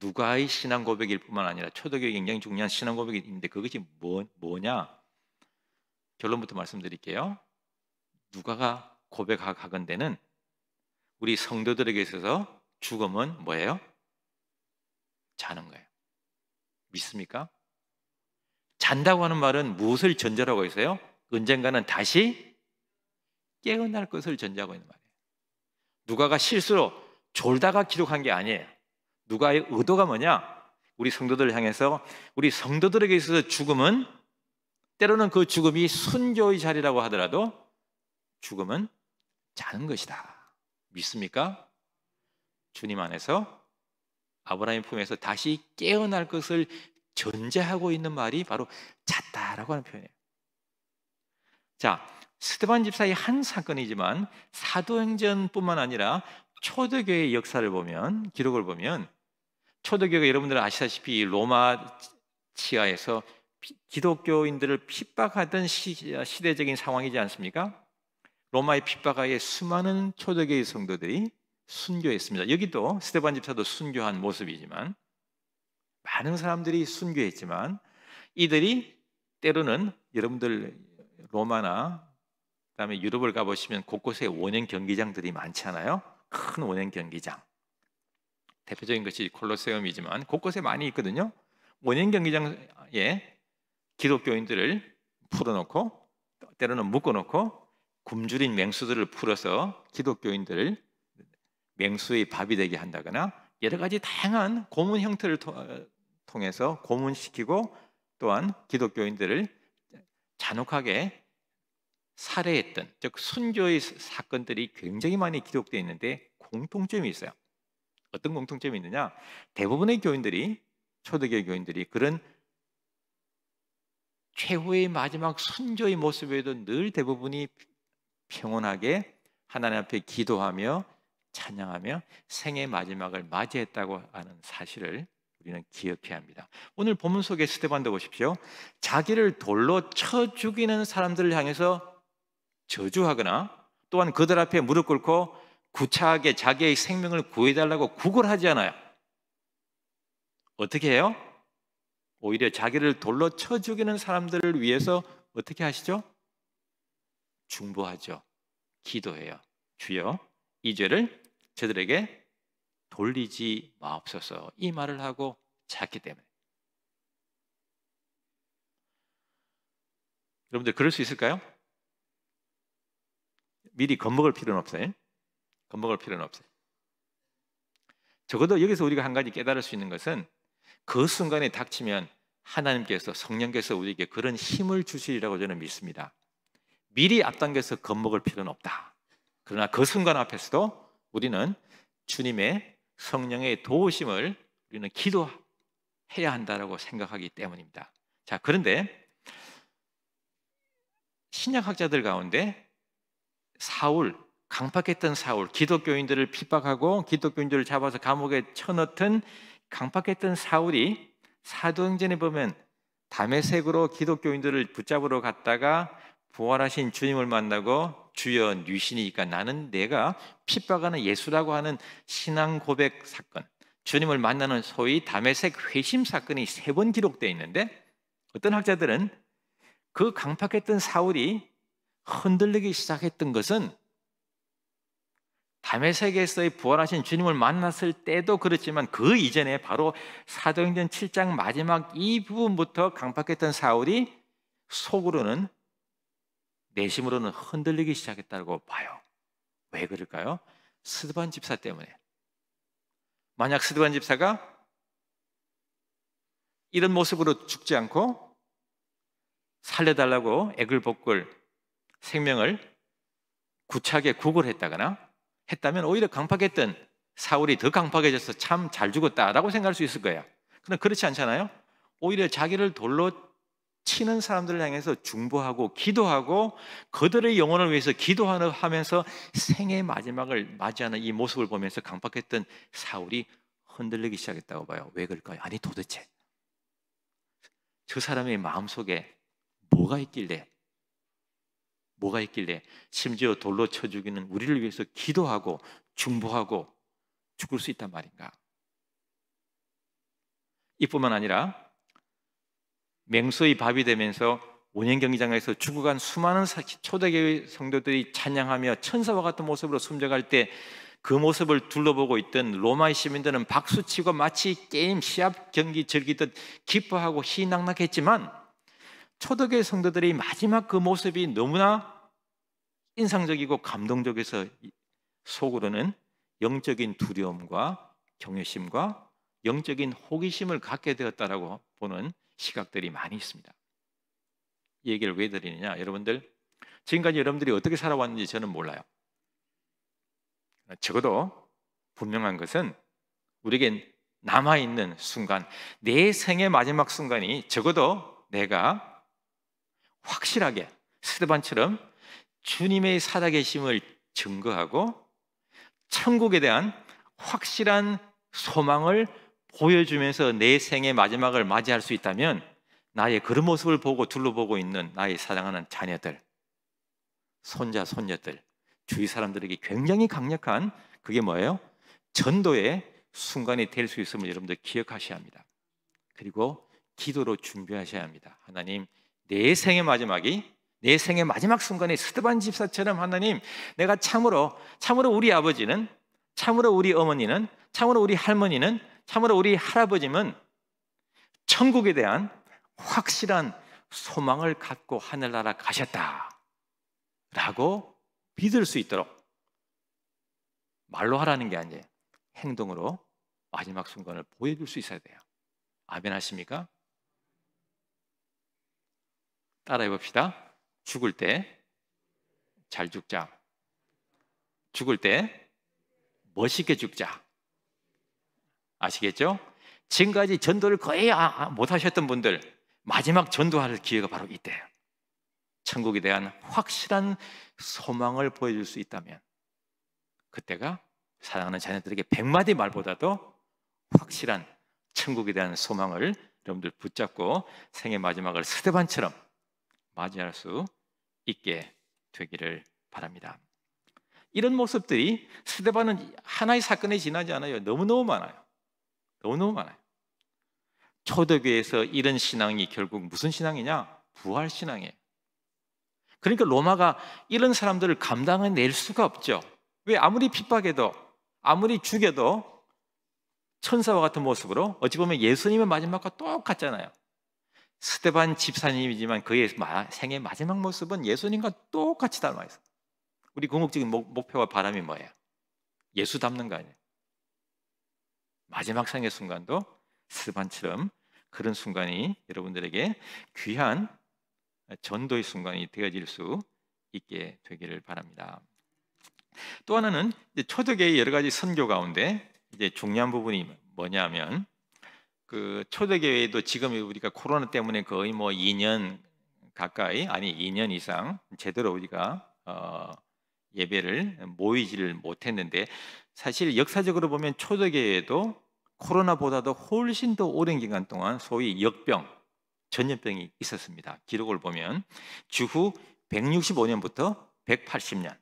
누가의 신앙 고백일 뿐만 아니라 초대교회에 굉장히 중요한 신앙 고백이 있는데 그것이 뭐냐? 결론부터 말씀드릴게요. 누가가 고백하건대는 우리 성도들에게 있어서 죽음은 뭐예요? 자는 거예요. 믿습니까? 잔다고 하는 말은 무엇을 전제라고 했어요? 언젠가는 다시 깨어날 것을 전제하고 있는 말이에요. 누가가 실수로 졸다가 기록한 게 아니에요. 누가의 의도가 뭐냐? 우리 성도들을 향해서 우리 성도들에게 있어서 죽음은, 때로는 그 죽음이 순교의 자리라고 하더라도 죽음은 자는 것이다. 믿습니까? 주님 안에서 아브라함의 품에서 다시 깨어날 것을 전제하고 있는 말이 바로 잤다라고 하는 표현이에요. 자, 스데반 집사의 한 사건이지만 사도행전뿐만 아니라 초대교회의 역사를 보면, 기록을 보면 초대교회가 여러분들 아시다시피 로마 치하에서 기독교인들을 핍박하던 시대적인 상황이지 않습니까? 로마의 핍박하에 수많은 초대교회 성도들이 순교했습니다. 여기도 스데반 집사도 순교한 모습이지만, 많은 사람들이 순교했지만 이들이 때로는 여러분들 로마나 그다음에 유럽을 가보시면 곳곳에 원형 경기장들이 많잖아요. 큰 원형 경기장. 대표적인 것이 콜로세움이지만 곳곳에 많이 있거든요. 원형 경기장에 기독교인들을 풀어놓고 때로는 묶어놓고 굶주린 맹수들을 풀어서 기독교인들을 맹수의 밥이 되게 한다거나 여러 가지 다양한 고문 형태를 통해서 고문시키고 또한 기독교인들을 잔혹하게 살해했던, 즉 순교의 사건들이 굉장히 많이 기록되어 있는데 공통점이 있어요. 어떤 공통점이 있느냐? 대부분의 교인들이, 초대교회 교인들이 그런 최후의 마지막 순교의 모습에도 늘 대부분이 평온하게 하나님 앞에 기도하며 찬양하며 생의 마지막을 맞이했다고 하는 사실을 우리는 기억해야 합니다. 오늘 본문 속에 스데반도 보십시오. 자기를 돌로 쳐 죽이는 사람들을 향해서 저주하거나 또한 그들 앞에 무릎 꿇고 구차하게 자기의 생명을 구해달라고 구걸하지 않아요. 어떻게 해요? 오히려 자기를 돌로 쳐 죽이는 사람들을 위해서 어떻게 하시죠? 중보하죠. 기도해요. 주여, 이 죄를 저들에게 돌리지 마옵소서. 이 말을 하고 잤기 때문에. 여러분들 그럴 수 있을까요? 미리 겁먹을 필요는 없어요. 겁먹을 필요는 없어요. 적어도 여기서 우리가 한 가지 깨달을 수 있는 것은 그 순간에 닥치면 하나님께서, 성령께서 우리에게 그런 힘을 주시리라고 저는 믿습니다. 미리 앞당겨서 겁먹을 필요는 없다. 그러나 그 순간 앞에서도 우리는 주님의 성령의 도우심을 우리는 기도해야 한다고 생각하기 때문입니다. 자, 그런데 신약학자들 가운데 사울, 강팍했던 사울, 기독교인들을 핍박하고 기독교인들을 잡아서 감옥에 쳐넣던 강팍했던 사울이 사도행전에 보면 다메섹으로 기독교인들을 붙잡으러 갔다가 부활하신 주님을 만나고 주여 뉘시니까 나는 내가 핍박하는 예수라고 하는 신앙 고백 사건, 주님을 만나는 소위 다메섹 회심 사건이 3번 기록되어 있는데 어떤 학자들은 그 강팍했던 사울이 흔들리기 시작했던 것은 다메섹에서의 부활하신 주님을 만났을 때도 그렇지만 그 이전에 바로 사도행전 7장 마지막 이 부분부터 강팍했던 사울이 속으로는, 내심으로는 흔들리기 시작했다고 봐요. 왜 그럴까요? 스데반 집사 때문에. 만약 스데반 집사가 이런 모습으로 죽지 않고 살려달라고 애글복글 생명을 구차하게 구걸했다거나 했다면 오히려 강팍했던 사울이 더 강팍해져서 참 잘 죽었다라고 생각할 수 있을 거예요. 그러나 그렇지 않잖아요. 오히려 자기를 돌로 치는 사람들을 향해서 중보하고 기도하고 그들의 영혼을 위해서 기도하면서 생의 마지막을 맞이하는 이 모습을 보면서 강팍했던 사울이 흔들리기 시작했다고 봐요. 왜 그럴까요? 아니 도대체 저 사람의 마음속에 뭐가 있길래 심지어 돌로 쳐 죽이는 우리를 위해서 기도하고 중보하고 죽을 수 있단 말인가? 이뿐만 아니라 맹수의 밥이 되면서 원형 경기장에서 죽어간 수많은 초대교회 성도들이 찬양하며 천사와 같은 모습으로 숨져갈 때 그 모습을 둘러보고 있던 로마의 시민들은 박수치고 마치 게임 시합 경기 즐기듯 기뻐하고 희낙낙했지만 초대교회 성도들이 마지막 그 모습이 너무나 인상적이고 감동적에서 속으로는 영적인 두려움과 경외심과 영적인 호기심을 갖게 되었다라고 보는 시각들이 많이 있습니다. 이 얘기를 왜 드리느냐? 여러분들 지금까지 여러분들이 어떻게 살아왔는지 저는 몰라요. 적어도 분명한 것은 우리에겐 남아있는 순간, 내 생의 마지막 순간이 적어도 내가 확실하게 스데반처럼 주님의 살아계심을 증거하고 천국에 대한 확실한 소망을 보여주면서 내 생의 마지막을 맞이할 수 있다면, 나의 그런 모습을 보고 둘러보고 있는 나의 사랑하는 자녀들, 손자, 손녀들, 주위 사람들에게 굉장히 강력한, 그게 뭐예요? 전도의 순간이 될 수 있음을 여러분들 기억하셔야 합니다. 그리고 기도로 준비하셔야 합니다. 하나님, 내 생의 마지막이, 내 생의 마지막 순간에 스데반 집사처럼, 하나님, 내가 참으로 우리 아버지는, 참으로 우리 어머니는, 참으로 우리 할머니는, 참으로 우리 할아버지는 천국에 대한 확실한 소망을 갖고 하늘나라 가셨다 라고 믿을 수 있도록, 말로 하라는 게 아니에요, 행동으로 마지막 순간을 보여줄 수 있어야 돼요. 아멘 하십니까? 따라해 봅시다. 죽을 때 잘 죽자. 죽을 때 멋있게 죽자. 아시겠죠? 지금까지 전도를 거의 못 하셨던 분들, 마지막 전도할 기회가 바로 이때예요. 천국에 대한 확실한 소망을 보여줄 수 있다면, 그때가 사랑하는 자녀들에게 100마디 말보다도 확실한 천국에 대한 소망을 여러분들 붙잡고 생의 마지막을 스데반처럼 맞이할 수 있게 되기를 바랍니다. 이런 모습들이, 스데반은 하나의 사건에 지나지 않아요. 너무너무 많아요. 너무너무 많아요. 초대교회에서 이런 신앙이 결국 무슨 신앙이냐? 부활 신앙이에요. 그러니까 로마가 이런 사람들을 감당해낼 수가 없죠. 왜? 아무리 핍박해도, 아무리 죽여도 천사와 같은 모습으로, 어찌 보면 예수님의 마지막과 똑같잖아요. 스데반 집사님이지만 그의 생의 마지막 모습은 예수님과 똑같이 닮아 있어요. 우리 궁극적인 목표와 바람이 뭐예요? 예수 닮는 거 아니에요? 마지막 생의 순간도 스데반처럼 그런 순간이 여러분들에게 귀한 전도의 순간이 되어질 수 있게 되기를 바랍니다. 또 하나는 초대교회의 여러 가지 선교 가운데 이제 중요한 부분이 뭐냐면, 그 초대교회도 지금 우리가 코로나 때문에 거의 2년 가까이, 아니 2년 이상 제대로 우리가 예배를 모이지를 못했는데, 사실 역사적으로 보면 초대교회도 코로나보다도 훨씬 더 오랜 기간 동안 소위 역병, 전염병이 있었습니다. 기록을 보면 주후 165년부터 180년,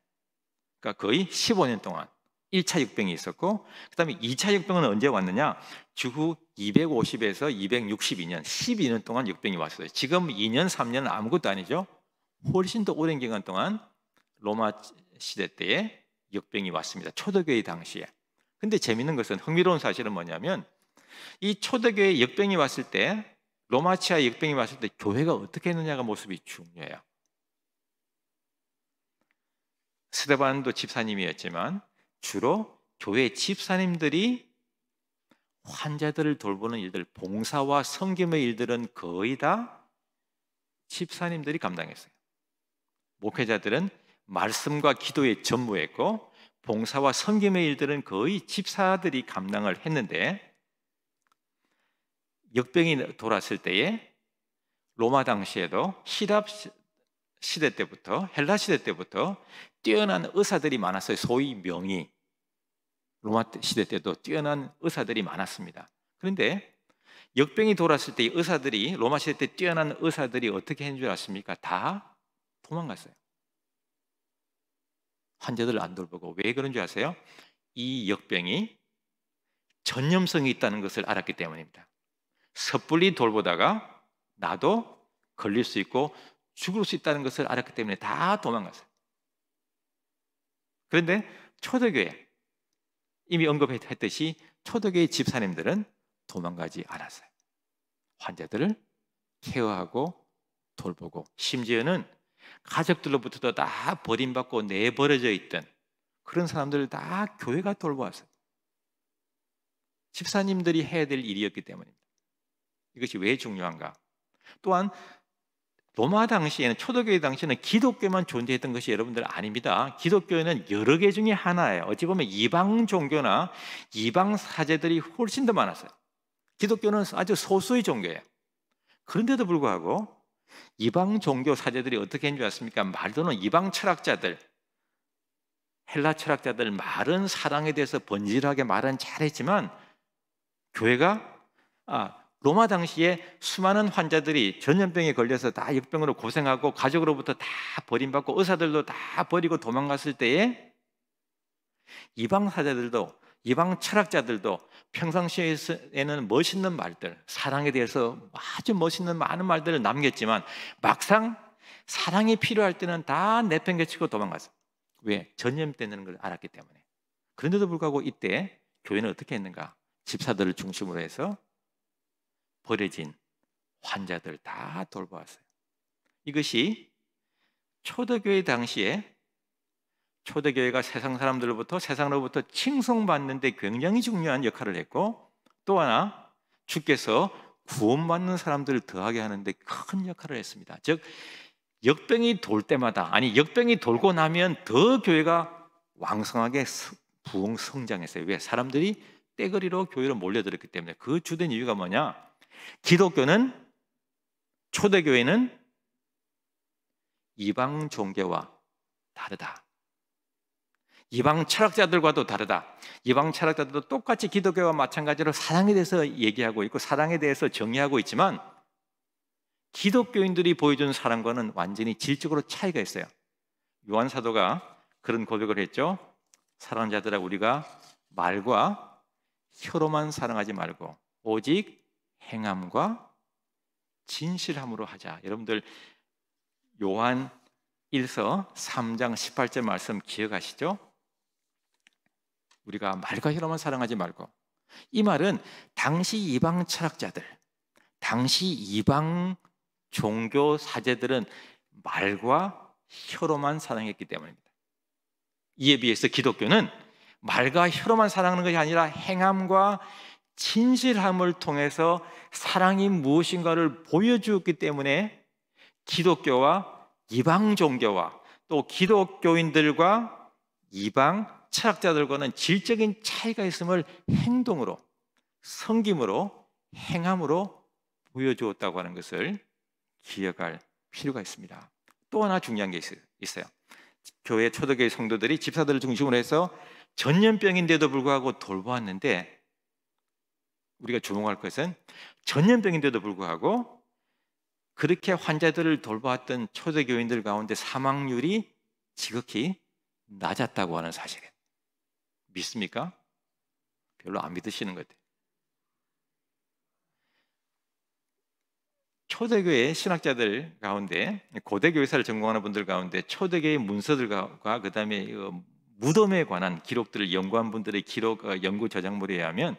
그러니까 거의 15년 동안 1차 역병이 있었고, 그 다음에 2차 역병은 언제 왔느냐? 주후 250에서 262년, 12년 동안 역병이 왔어요. 지금 2년, 3년은 아무것도 아니죠. 훨씬 더 오랜 기간 동안 로마 시대 때에 역병이 왔습니다. 초대교회 당시에. 근데 재밌는 것은, 흥미로운 사실은 뭐냐면, 이 초대교회 역병이 왔을 때, 로마치아 역병이 왔을 때 교회가 어떻게 했느냐가 모습이 중요해요. 스데반도 집사님이었지만 주로 교회 집사님들이 환자들을 돌보는 일들, 봉사와 섬김의 일들은 거의 다 집사님들이 감당했어요. 목회자들은 말씀과 기도에 전무했고, 봉사와 섬김의 일들은 거의 집사들이 감당을 했는데, 역병이 돌았을 때에 로마 당시에도 히랍 시대 때부터, 헬라 시대 때부터 뛰어난 의사들이 많았어요. 소위 명의. 로마 시대 때도 뛰어난 의사들이 많았습니다. 그런데 역병이 돌았을 때 의사들이, 로마 시대 때 뛰어난 의사들이 어떻게 했는 줄 아십니까? 다 도망갔어요. 환자들을 안 돌보고. 왜 그런 줄 아세요? 이 역병이 전염성이 있다는 것을 알았기 때문입니다. 섣불리 돌보다가 나도 걸릴 수 있고 죽을 수 있다는 것을 알았기 때문에 다 도망갔어요. 그런데 초대교회, 이미 언급했듯이 초대교회 집사님들은 도망가지 않았어요. 환자들을 케어하고 돌보고, 심지어는 가족들로부터도 다 버림받고 내버려져 있던 그런 사람들을 다 교회가 돌보았어요. 집사님들이 해야 될 일이었기 때문입니다. 이것이 왜 중요한가? 또한 로마 당시에는, 초대교회 당시에는 기독교만 존재했던 것이 여러분들 아닙니다. 기독교는 여러 개 중에 하나예요. 어찌 보면 이방 종교나 이방 사제들이 훨씬 더 많았어요. 기독교는 아주 소수의 종교예요. 그런데도 불구하고 이방 종교 사제들이 어떻게 했는 줄 아십니까? 말로는 이방 철학자들, 헬라 철학자들 말은 사랑에 대해서 번질하게 말은 잘했지만, 교회가 로마 당시에 수많은 환자들이 전염병에 걸려서 다 역병으로 고생하고 가족으로부터 다 버림받고 의사들도 다 버리고 도망갔을 때에 이방 사제들도, 이방 철학자들도 평상시에는 멋있는 말들, 사랑에 대해서 아주 멋있는 많은 말들을 남겼지만 막상 사랑이 필요할 때는 다 내팽개치고 도망갔어요. 왜? 전염되는 걸 알았기 때문에. 그런데도 불구하고 이때 교회는 어떻게 했는가? 집사들을 중심으로 해서 버려진 환자들 다 돌보았어요. 이것이 초대교회 당시에, 초대교회가 세상 사람들로부터, 세상으로부터 칭송받는 데 굉장히 중요한 역할을 했고, 또 하나 주께서 구원받는 사람들을 더하게 하는 데 큰 역할을 했습니다. 즉 역병이 돌 때마다, 아니 역병이 돌고 나면 더 교회가 왕성하게 부흥 성장했어요. 왜? 사람들이 떼거리로 교회로 몰려들었기 때문에. 그 주된 이유가 뭐냐? 기독교는, 초대교회는 이방 종교와 다르다. 이방 철학자들과도 다르다. 이방 철학자들도 똑같이 기독교와 마찬가지로 사랑에 대해서 얘기하고 있고 사랑에 대해서 정의하고 있지만, 기독교인들이 보여주는 사랑과는 완전히 질적으로 차이가 있어요. 요한 사도가 그런 고백을 했죠. 사랑하는 자들아, 우리가 말과 혀로만 사랑하지 말고 오직 행함과 진실함으로 하자. 여러분들 요한 1서 3장 18절 말씀 기억하시죠? 우리가 말과 혀로만 사랑하지 말고, 이 말은 당시 이방 철학자들, 당시 이방 종교 사제들은 말과 혀로만 사랑했기 때문입니다. 이에 비해서 기독교는 말과 혀로만 사랑하는 것이 아니라 행함과 진실함을 통해서 사랑이 무엇인가를 보여주었기 때문에 기독교와 이방 종교와 또 기독교인들과 이방 철학자들과는 질적인 차이가 있음을 행동으로, 섬김으로, 행함으로 보여주었다고 하는 것을 기억할 필요가 있습니다. 또 하나 중요한 게 있어요. 교회, 초대교회 성도들이 집사들을 중심으로 해서 전염병인데도 불구하고 돌보았는데, 우리가 주목할 것은 전염병인데도 불구하고 그렇게 환자들을 돌보았던 초대교인들 가운데 사망률이 지극히 낮았다고 하는 사실이에요. 믿습니까? 별로 안 믿으시는 것 같아요. 초대교회 신학자들 가운데, 고대교회사를 전공하는 분들 가운데 초대교회 문서들과 그 다음에 무덤에 관한 기록들을 연구한 분들의 기록, 연구 저작물에 의하면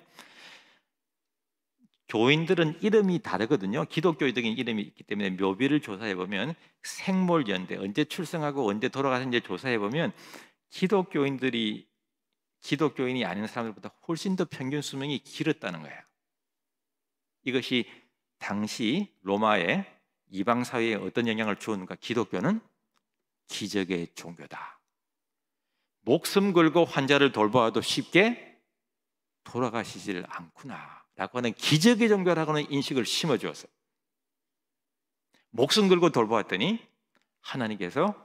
교인들은 이름이 다르거든요. 기독교적인 이름이 있기 때문에 묘비를 조사해 보면 생몰 연대, 언제 출생하고 언제 돌아가는지 조사해 보면 기독교인이 아닌 사람들보다 훨씬 더 평균 수명이 길었다는 거예요. 이것이 당시 로마의 이방 사회에 어떤 영향을 주었는가? 기독교는 기적의 종교다. 목숨 걸고 환자를 돌보아도 쉽게 돌아가시질 않구나 라고 하는 기적의 종교라고 하는 인식을 심어주었어요. 목숨 걸고 돌보았더니 하나님께서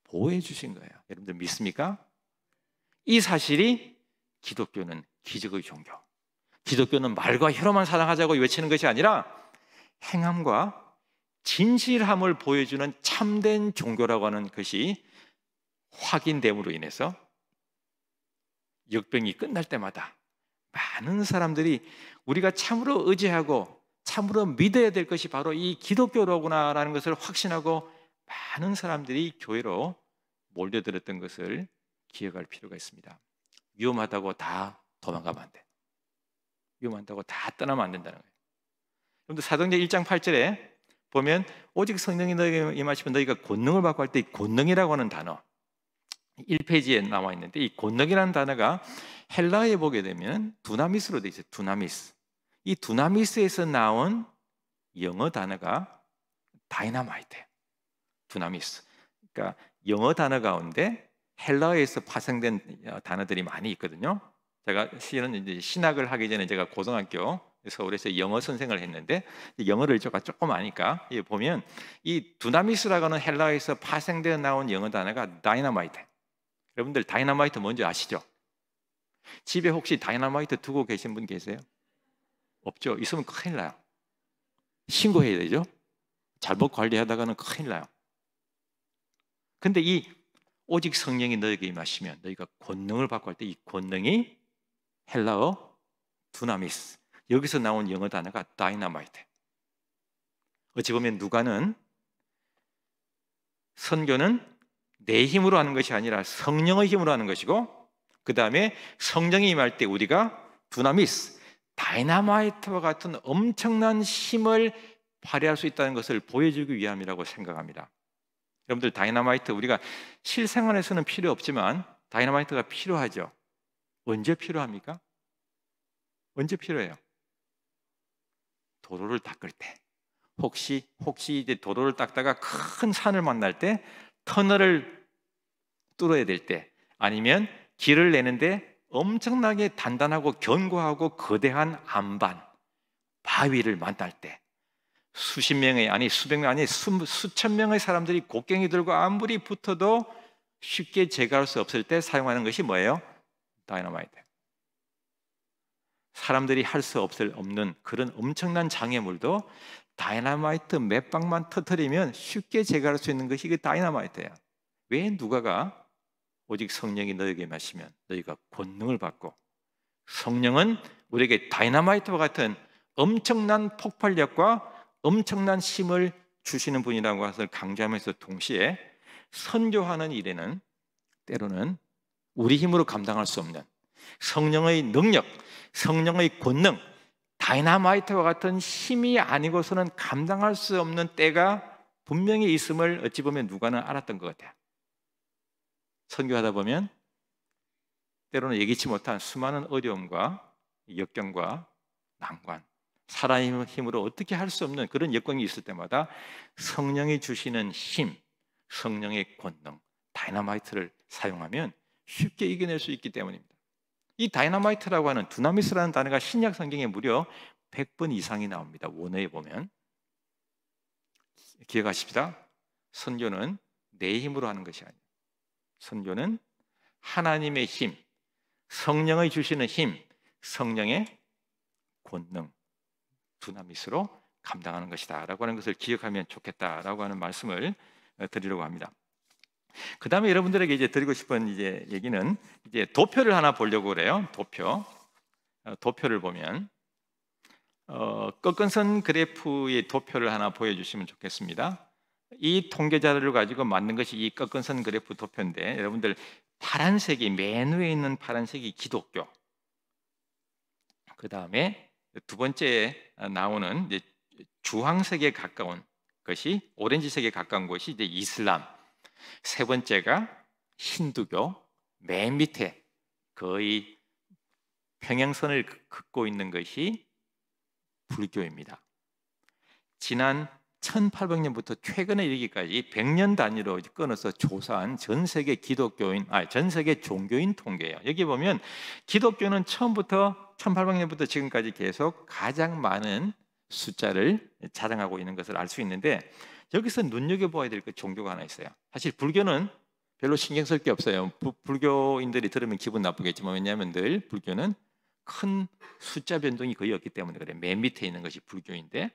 보호해 주신 거예요. 여러분들 믿습니까? 이 사실이 기독교는 기적의 종교, 기독교는 말과 혀로만 사랑하자고 외치는 것이 아니라 행함과 진실함을 보여주는 참된 종교라고 하는 것이 확인됨으로 인해서 역병이 끝날 때마다 많은 사람들이 우리가 참으로 의지하고 참으로 믿어야 될 것이 바로 이 기독교로구나라는 것을 확신하고 많은 사람들이 교회로 몰려들었던 것을 기억할 필요가 있습니다. 위험하다고 다 도망가면 안 돼. 위험하다고 다 떠나면 안 된다는 거예요. 여러분들 사도행전 1장 8절에 보면 오직 성령이 너희에게 임하시면 너희가 권능을 받고 할 때 이 권능이라고 하는 단어 1페이지에 나와 있는데, 이 권능이라는 단어가 헬라어에 보게 되면 두나미스로 되어 있어요. 두나미스. 이 두나미스에서 나온 영어 단어가 다이나마이트예요. 두나미스. 그러니까 영어 단어 가운데 헬라어에서 파생된 단어들이 많이 있거든요. 제가 실은 이제 신학을 하기 전에 제가 고등학교 서울에서 영어 선생을 했는데 영어를 제가 조금 아니까 보면 이 두나미스라고 하는 헬라어에서 파생되어 나온 영어 단어가 다이너마이트. 여러분들 다이너마이트 뭔지 아시죠? 집에 혹시 다이너마이트 두고 계신 분 계세요? 없죠? 있으면 큰일 나요. 신고해야 되죠? 잘못 관리하다가는 큰일 나요. 근데 이 오직 성령이 너에게 임하시면 너희가 권능을 받고 할 때 이 권능이 헬라어 두나미스, 여기서 나온 영어 단어가 다이너마이트. 어찌 보면 누가는 선교는 내 힘으로 하는 것이 아니라 성령의 힘으로 하는 것이고, 그 다음에 성령이 임할 때 우리가 두나미스, 다이너마이트와 같은 엄청난 힘을 발휘할 수 있다는 것을 보여주기 위함이라고 생각합니다. 여러분들 다이너마이트 우리가 실생활에서는 필요 없지만 다이너마이트가 필요하죠. 언제 필요합니까? 언제 필요해요? 도로를 닦을 때. 혹시 이제 도로를 닦다가 큰 산을 만날 때, 터널을 뚫어야 될 때, 아니면 길을 내는데 엄청나게 단단하고 견고하고 거대한 안반, 바위를 만날 때, 수십 명의 아니 수백 명 아니 수천 명의 사람들이 곡괭이 들고 아무리 붙어도 쉽게 제거할 수 없을 때 사용하는 것이 뭐예요? 다이너마이트. 사람들이 할 수 없는 그런 엄청난 장애물도 다이너마이트 몇 방만 터뜨리면 쉽게 제거할 수 있는 것이 그 다이너마이트예요. 왜? 누가가 오직 성령이 너에게 임하시면 너희가 권능을 받고, 성령은 우리에게 다이너마이트와 같은 엄청난 폭발력과 엄청난 힘을 주시는 분이라고 것을 강조하면서 동시에 선교하는 일에는 때로는 우리 힘으로 감당할 수 없는 성령의 능력, 성령의 권능, 다이너마이트와 같은 힘이 아니고서는 감당할 수 없는 때가 분명히 있음을 어찌 보면 누가는 알았던 것 같아요. 선교하다 보면 때로는 예기치 못한 수많은 어려움과 역경과 난관, 사람의 힘으로 어떻게 할 수 없는 그런 역경이 있을 때마다 성령이 주시는 힘, 성령의 권능, 다이너마이트를 사용하면 쉽게 이겨낼 수 있기 때문입니다. 이 다이너마이트라고 하는 두나미스라는 단어가 신약 성경에 무려 100번 이상이 나옵니다. 원어에 보면. 기억하십시다. 선교는 내 힘으로 하는 것이 아니에요. 선교는 하나님의 힘, 성령의 주시는 힘, 성령의 권능, 두나미스로 감당하는 것이다 라고 하는 것을 기억하면 좋겠다라고 하는 말씀을 드리려고 합니다. 그 다음에 여러분들에게 이제 드리고 싶은 이제 얘기는 이제 도표를 하나 보려고 그래요. 도표를 보면 꺾은선 그래프의 도표를 하나 보여주시면 좋겠습니다. 이 통계 자료를 가지고 만든 것이 이 꺾은선 그래프 도표인데, 여러분들 파란색이 맨 위에 있는 파란색이 기독교, 그 다음에 두 번째 나오는 이제 주황색에 가까운 것이, 오렌지색에 가까운 것이 이제 이슬람, 세 번째가 힌두교, 맨 밑에 거의 평행선을 긋고 있는 것이 불교입니다. 지난 1800년부터 최근에 이르기까지 100년 단위로 끊어서 조사한 전 세계 전 세계 종교인 통계예요. 여기 보면 기독교는 처음부터 1800년부터 지금까지 계속 가장 많은 숫자를 자랑하고 있는 것을 알 수 있는데, 여기서 눈여겨봐야 될 그 종교가 하나 있어요. 사실 불교는 별로 신경 쓸 게 없어요. 불교인들이 들으면 기분 나쁘겠지만, 왜냐하면 늘 불교는 큰 숫자 변동이 거의 없기 때문에 그래요. 맨 밑에 있는 것이 불교인데,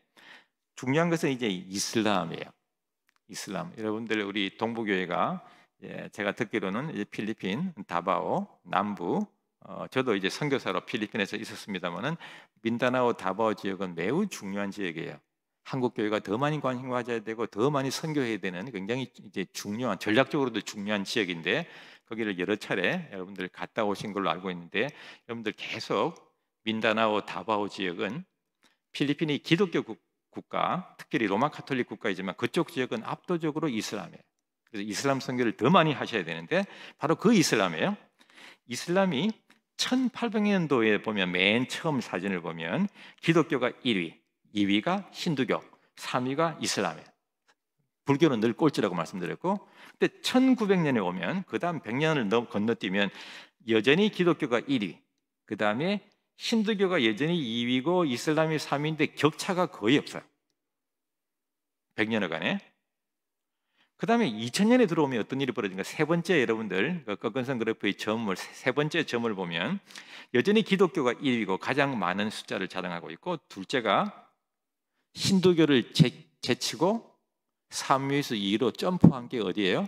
중요한 것은 이제 이슬람이에요. 이슬람. 여러분들 우리 동부교회가 제가 듣기로는 이제 필리핀 다바오 남부, 저도 이제 선교사로 필리핀에서 있었습니다만은 민다나오 다바오 지역은 매우 중요한 지역이에요. 한국 교회가 더 많이 관심 가져야 되고 더 많이 선교해야 되는 굉장히 이제 중요한, 전략적으로도 중요한 지역인데, 거기를 여러 차례 여러분들 갔다 오신 걸로 알고 있는데, 여러분들 계속 민다나오 다바오 지역은 필리핀이 기독교 국가, 특별히 로마 카톨릭 국가이지만 그쪽 지역은 압도적으로 이슬람이에요. 그래서 이슬람 선교를 더 많이 하셔야 되는데 바로 그 이슬람이에요. 이슬람이 1800년도에 보면 맨 처음 사진을 보면 기독교가 1위, 2위가 힌두교, 3위가 이슬람이에요. 불교는 늘 꼴찌라고 말씀드렸고, 근데 1900년에 오면 그 다음 100년을 건너뛰면 여전히 기독교가 1위, 그 다음에 힌두교가 여전히 2위고 이슬람이 3위인데 격차가 거의 없어요. 100년여간에. 그 다음에 2000년에 들어오면 어떤 일이 벌어진가? 세 번째, 여러분들 그 꺾은선 그래프의 점을 세 번째 점을 보면 여전히 기독교가 1위고 가장 많은 숫자를 자랑하고 있고, 둘째가 힌두교를 제치고 3위에서 2위로 점프한 게 어디예요?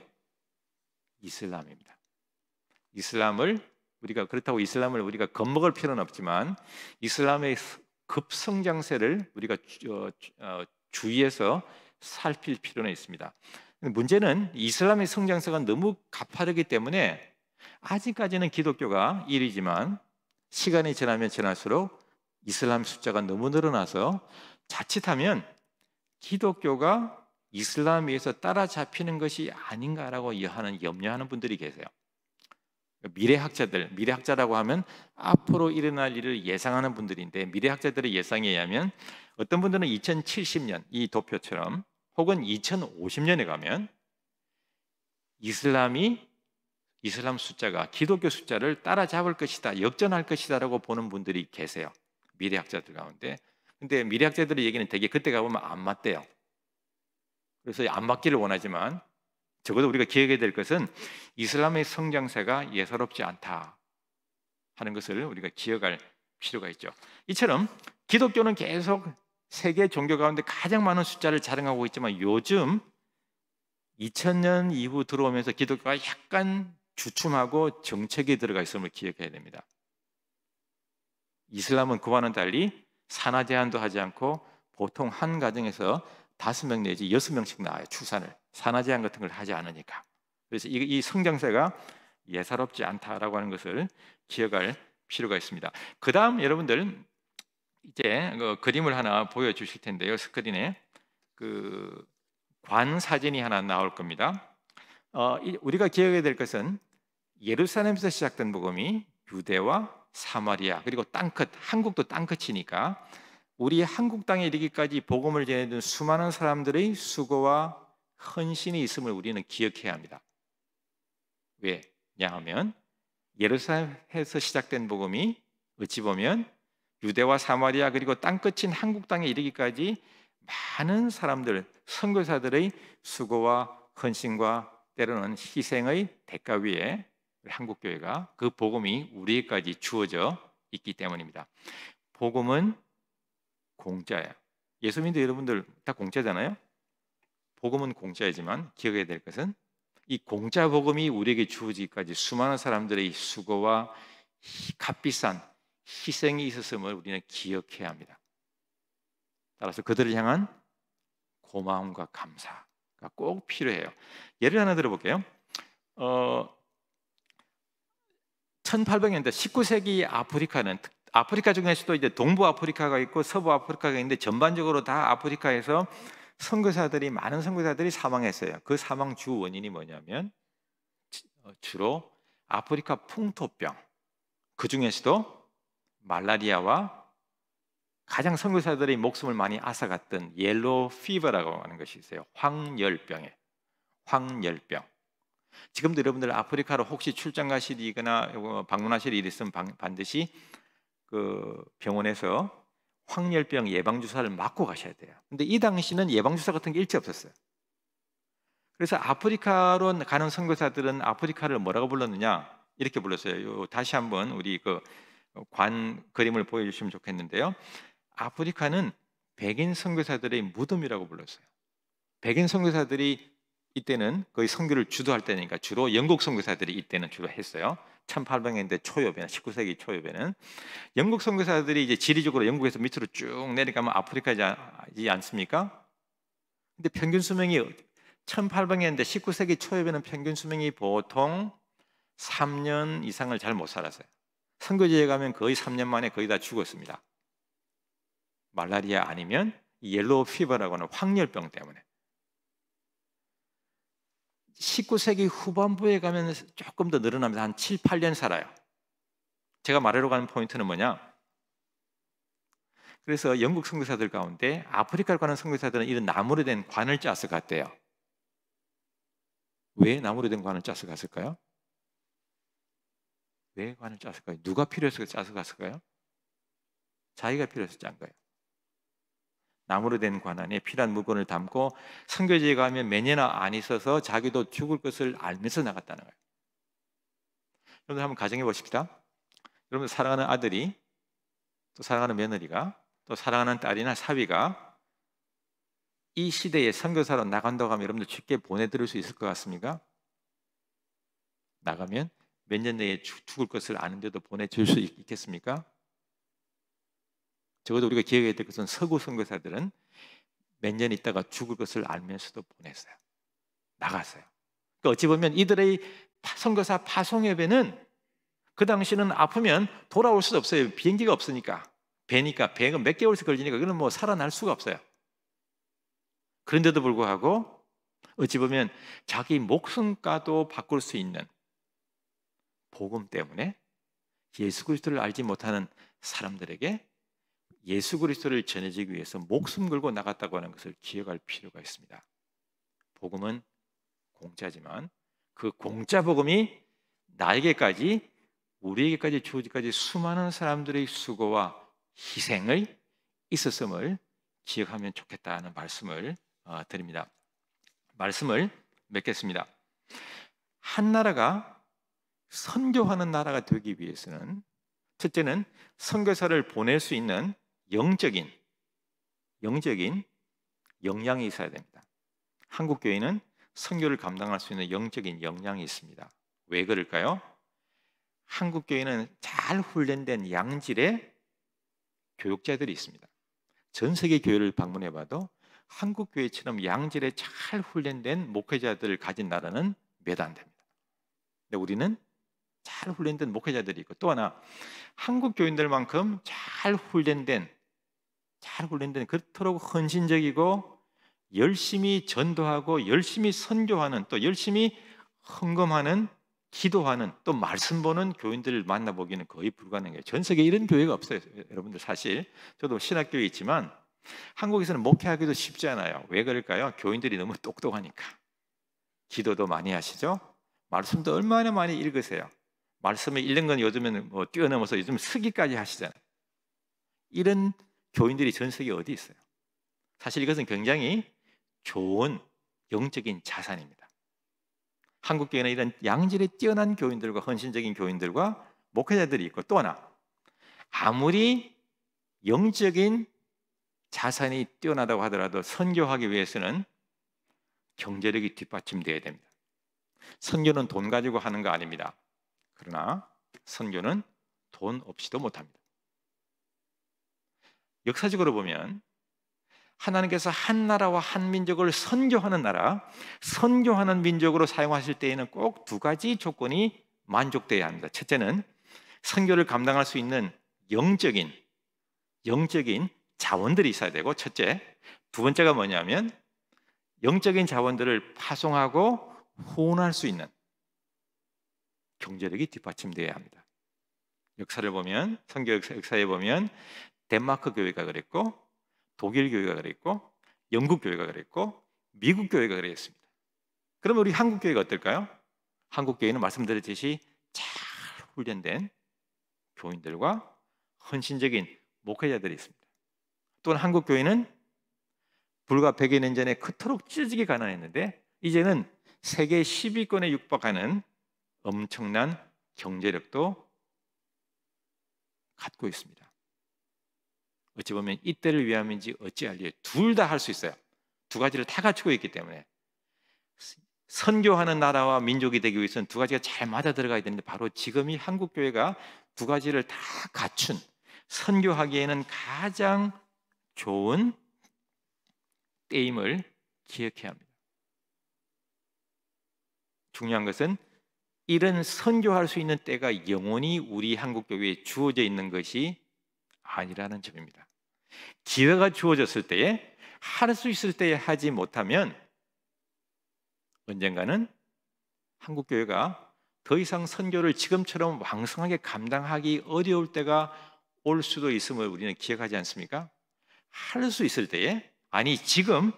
이슬람입니다. 이슬람을 그렇다고 이슬람을 우리가 겁먹을 필요는 없지만 이슬람의 급성장세를 우리가 주의해서 살필 필요는 있습니다. 문제는 이슬람의 성장세가 너무 가파르기 때문에 아직까지는 기독교가 1위지만 시간이 지나면 지날수록 이슬람 숫자가 너무 늘어나서 자칫하면 기독교가 이슬람에 의해서 따라잡히는 것이 아닌가라고 염려하는 분들이 계세요. 미래학자라고 하면 앞으로 일어날 일을 예상하는 분들인데, 미래학자들의 예상에 의하면 어떤 분들은 2070년 이 도표처럼 혹은 2050년에 가면 이슬람 숫자가 기독교 숫자를 따라잡을 것이다, 역전할 것이다라고 보는 분들이 계세요. 미래학자들 가운데. 근데 미래학자들의 얘기는 되게 그때 가보면 안 맞대요. 그래서 안 맞기를 원하지만 적어도 우리가 기억해야 될 것은 이슬람의 성장세가 예사롭지 않다 하는 것을 우리가 기억할 필요가 있죠. 이처럼 기독교는 계속 세계 종교 가운데 가장 많은 숫자를 자랑하고 있지만 요즘 2000년 이후 들어오면서 기독교가 약간 주춤하고 정책에 들어가 있음을 기억해야 됩니다. 이슬람은 그와는 달리 산하 제한도 하지 않고 보통 한 가정에서 5명 내지 6명씩 낳아요. 추산을. 산하 제한 같은 걸 하지 않으니까. 그래서 이 성장세가 예사롭지 않다라고 하는 것을 기억할 필요가 있습니다. 그 다음 여러분들 이제 그림을 하나 보여주실 텐데요. 스크린에 관 사진이 하나 나올 겁니다. 우리가 기억해야 될 것은 예루살렘에서 시작된 복음이 유대와 사마리아 그리고 땅끝, 한국도 땅끝이니까 우리 한국 땅에 이르기까지 복음을 전해준 수많은 사람들의 수고와 헌신이 있음을 우리는 기억해야 합니다. 왜냐하면 예루살렘에서 시작된 복음이 어찌 보면 유대와 사마리아 그리고 땅끝인 한국 땅에 이르기까지 많은 사람들, 선교사들의 수고와 헌신과 때로는 희생의 대가 위에 한국교회가 그 복음이 우리에게까지 주어져 있기 때문입니다. 복음은 공짜예요. 예수 믿는 여러분들 다 공짜잖아요. 복음은 공짜이지만 기억해야 될 것은 이 공짜 복음이 우리에게 주어지기까지 수많은 사람들의 수고와 값비싼 희생이 있었음을 우리는 기억해야 합니다. 따라서 그들을 향한 고마움과 감사가 꼭 필요해요. 예를 하나 들어볼게요. 1800년대 19세기 아프리카 중에서도 이제 동부 아프리카가 있고 서부 아프리카가 있는데 전반적으로 다 아프리카에서 많은 선교사들이 사망했어요. 그 사망 주 원인이 뭐냐면 주로 아프리카 풍토병, 그 중에서도 말라리아와 가장 선교사들의 목숨을 많이 앗아갔던 옐로우 피버라고 하는 것이 있어요. 황열병. 지금도 여러분들 아프리카로 혹시 출장 가시거나 방문하실 일이 있으면 반드시 그 병원에서 황열병 예방 주사를 맞고 가셔야 돼요. 근데 이 당시는 예방 주사 같은 게 일체 없었어요. 그래서 아프리카로 가는 선교사들은 아프리카를 뭐라고 불렀느냐? 이렇게 불렀어요. 다시 한번 우리 관 그림을 보여주시면 좋겠는데요. 아프리카는 백인 선교사들의 무덤이라고 불렀어요. 백인 선교사들이 이때는 거의 선교를 주도할 때니까 주로 영국 선교사들이 이때는 주로 했어요. 1800년대 초엽에는 19세기 초엽에는 영국 선교사들이 이제 지리적으로 영국에서 밑으로 쭉 내려가면 아프리카지 않습니까? 근데 평균 수명이 1800년대 19세기 초엽에는 평균 수명이 보통 3년 이상을 잘 못 살았어요. 선교지에 가면 거의 3년 만에 거의 다 죽었습니다. 말라리아 아니면 옐로우 피버라고 하는 황열병 때문에. 19세기 후반부에 가면 조금 더 늘어나면서 한 7, 8년 살아요. 제가 말하려고 하는 포인트는 뭐냐? 그래서 영국 선교사들 가운데 아프리카로 가는 선교사들은 이런 나무로 된 관을 짜서 갔대요. 왜 나무로 된 관을 짜서 갔을까요? 왜 관을 짰을까요? 누가 필요해서 짜서 갔을까요? 자기가 필요해서 짠 거예요. 나무로 된 관 안에 필요한 물건을 담고 선교지에 가면 몇 년이나 안 있어서 자기도 죽을 것을 알면서 나갔다는 거예요. 여러분 한번 가정해 보십시다. 여러분 사랑하는 아들이, 또 사랑하는 며느리가, 또 사랑하는 딸이나 사위가 이 시대에 선교사로 나간다고 하면 여러분들 쉽게 보내드릴 수 있을 것 같습니까? 나가면 몇 년 내에 죽을 것을 아는데도 보내줄 수 있겠습니까? 적어도 우리가 기억해야 될 것은 서구 선교사들은 몇 년 있다가 죽을 것을 알면서도 보냈어요. 나갔어요. 그러니까 어찌 보면 이들의 선교사 파송예배는 그 당시는 아프면 돌아올 수 없어요. 비행기가 없으니까. 배니까, 배가 몇 개월씩 걸리니까 그는 뭐 살아날 수가 없어요. 그런데도 불구하고 어찌 보면 자기 목숨가도 바꿀 수 있는 복음 때문에 예수 그리스도를 알지 못하는 사람들에게 예수 그리스도를 전해주기 위해서 목숨 걸고 나갔다고 하는 것을 기억할 필요가 있습니다. 복음은 공짜지만 그 공짜 복음이 나에게까지, 우리에게까지 주어지기까지 수많은 사람들의 수고와 희생을 있었음을 기억하면 좋겠다는 말씀을 드립니다. 말씀을 맺겠습니다. 한 나라가 선교하는 나라가 되기 위해서는 첫째는 선교사를 보낼 수 있는 영적인 역량이 있어야 됩니다. 한국 교회는 선교를 감당할 수 있는 영적인 역량이 있습니다. 왜 그럴까요? 한국 교회는 잘 훈련된 양질의 교육자들이 있습니다. 전 세계 교회를 방문해 봐도 한국 교회처럼 양질의 잘 훈련된 목회자들을 가진 나라는 몇 안 됩니다. 근데 우리는 잘 훈련된 목회자들이 있고, 또 하나 한국 교인들만큼 잘 훈련된 그토록 헌신적이고 열심히 전도하고 열심히 선교하는, 또 열심히 헌금하는, 기도하는, 또 말씀 보는 교인들을 만나보기는 거의 불가능해요. 전 세계에 이런 교회가 없어요. 여러분들 사실 저도 신학교에 있지만 한국에서는 목회하기도 쉽지 않아요. 왜 그럴까요? 교인들이 너무 똑똑하니까. 기도도 많이 하시죠? 말씀도 얼마나 많이 읽으세요. 말씀을 읽는 건 요즘에는 뭐 뛰어넘어서 요즘 쓰기까지 하시잖아요. 이런 교인들이 전 세계에 어디 있어요? 사실 이것은 굉장히 좋은 영적인 자산입니다. 한국 교회는 이런 양질의 뛰어난 교인들과 헌신적인 교인들과 목회자들이 있고, 또 하나 아무리 영적인 자산이 뛰어나다고 하더라도 선교하기 위해서는 경제력이 뒷받침되어야 됩니다. 선교는 돈 가지고 하는 거 아닙니다. 그러나 선교는 돈 없이도 못합니다. 역사적으로 보면 하나님께서 한 나라와 한 민족을 선교하는 나라, 선교하는 민족으로 사용하실 때에는 꼭 두 가지 조건이 만족돼야 합니다. 첫째는 선교를 감당할 수 있는 영적인 자원들이 있어야 되고, 첫째. 두 번째가 뭐냐면 영적인 자원들을 파송하고 후원할 수 있는 경제력이 뒷받침되어야 합니다. 역사를 보면, 선교 역사에 보면 덴마크 교회가 그랬고, 독일 교회가 그랬고, 영국 교회가 그랬고, 미국 교회가 그랬습니다. 그러면 우리 한국 교회가 어떨까요? 한국 교회는 말씀드렸듯이 잘 훈련된 교인들과 헌신적인 목회자들이 있습니다. 또한 한국 교회는 불과 100여 년 전에 그토록 찢어지게 가난했는데 이제는 세계 10위권에 육박하는 엄청난 경제력도 갖고 있습니다. 어찌 보면 이때를 위함인지 어찌할리에 둘 다 할 수 있어요. 두 가지를 다 갖추고 있기 때문에 선교하는 나라와 민족이 되기 위해서는 두 가지가 잘 맞아 들어가야 되는데, 바로 지금이 한국 교회가 두 가지를 다 갖춘, 선교하기에는 가장 좋은 때임을 기억해야 합니다. 중요한 것은 이런 선교할 수 있는 때가 영원히 우리 한국 교회에 주어져 있는 것이 아니라는 점입니다. 기회가 주어졌을 때에 할 수 있을 때에 하지 못하면 언젠가는 한국 교회가 더 이상 선교를 지금처럼 왕성하게 감당하기 어려울 때가 올 수도 있음을 우리는 기억하지 않습니까? 할 수 있을 때에, 아니 지금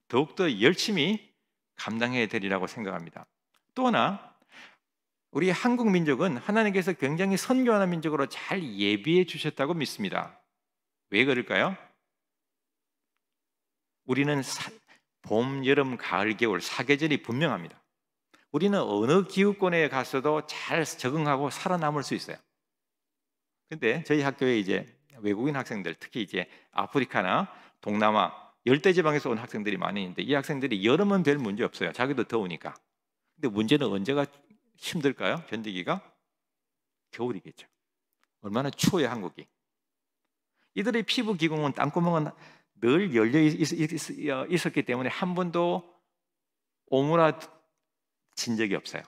더욱더 열심히 감당해야 되리라고 생각합니다. 또나 우리 한국 민족은 하나님께서 굉장히 선교하는 민족으로 잘 예비해 주셨다고 믿습니다. 왜 그럴까요? 우리는 봄, 여름, 가을, 겨울 사계절이 분명합니다. 우리는 어느 기후권에 가서도 잘 적응하고 살아남을 수 있어요. 근데 저희 학교에 이제 외국인 학생들, 특히 이제 아프리카나 동남아 열대지방에서 온 학생들이 많이 있는데, 이 학생들이 여름은 별 문제 없어요. 자기도 더우니까. 근데 문제는 언제가 힘들까요? 견디기가? 겨울이겠죠. 얼마나 추워요, 한국이. 이들의 피부 기공은, 땅구멍은 늘 열려 있었기 때문에 한 번도 오므라진 적이 없어요.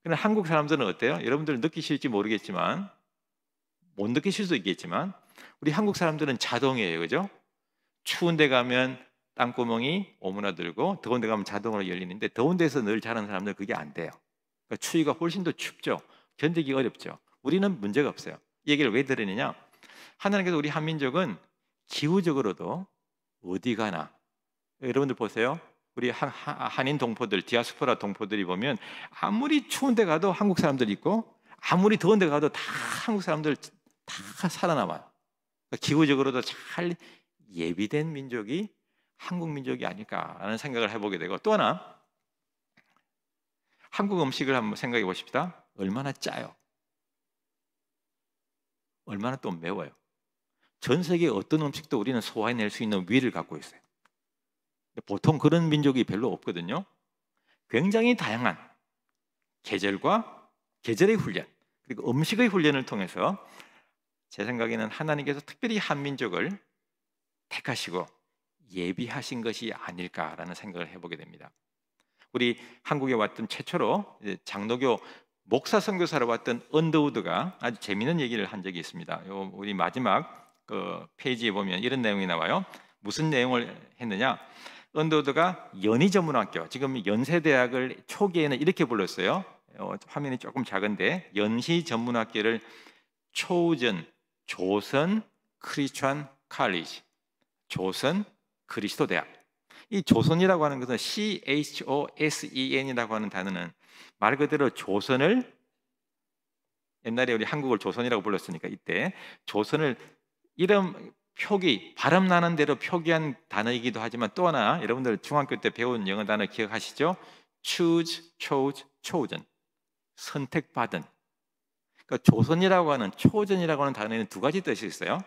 그런데 한국 사람들은 어때요? 여러분들 느끼실지 모르겠지만, 못 느끼실 수도 있겠지만, 우리 한국 사람들은 자동이에요, 그죠? 추운 데 가면 땅구멍이 오므라들고, 더운 데 가면 자동으로 열리는데, 더운 데서 늘 자는 사람들은 그게 안 돼요. 그러니까 추위가 훨씬 더 춥죠. 견디기 어렵죠. 우리는 문제가 없어요. 이 얘기를 왜 드리느냐? 하나님께서 우리 한민족은 기후적으로도 어디 가나, 여러분들 보세요. 우리 한인 동포들, 디아스포라 동포들이 보면 아무리 추운 데 가도 한국 사람들이 있고, 아무리 더운 데 가도 다 한국 사람들 다 살아남아요. 그러니까 기후적으로도 잘 예비된 민족이 한국 민족이 아닐까라는 생각을 해보게 되고, 또 하나, 한국 음식을 한번 생각해 보십시다. 얼마나 짜요? 얼마나 또 매워요? 전 세계 어떤 음식도 우리는 소화해낼 수 있는 위를 갖고 있어요. 보통 그런 민족이 별로 없거든요. 굉장히 다양한 계절의 훈련, 그리고 음식의 훈련을 통해서 제 생각에는 하나님께서 특별히 한민족을 택하시고 예비하신 것이 아닐까라는 생각을 해보게 됩니다. 우리 한국에 왔던 최초로 장로교 목사 선교사로 왔던 언더우드가 아주 재미있는 얘기를 한 적이 있습니다. 우리 마지막 그 페이지에 보면 이런 내용이 나와요. 무슨 내용을 했느냐? 언더우드가 연희전문학교, 지금 연세대학을 초기에는 이렇게 불렀어요. 화면이 조금 작은데, 연희전문학교를 초우전 조선 크리스천 칼리지, 조선 그리스도 대학. 이 조선이라고 하는 것은 CHOSEN이라고 하는 단어는 말 그대로 조선을, 옛날에 우리 한국을 조선이라고 불렀으니까 이때 조선을 이름 표기, 발음 나는 대로 표기한 단어이기도 하지만, 또 하나 여러분들 중학교 때 배운 영어 단어 기억하시죠? choose, chose, chosen, 선택받은. 그러니까 조선이라고 하는, 초전이라고 하는 단어에는 두 가지 뜻이 있어요.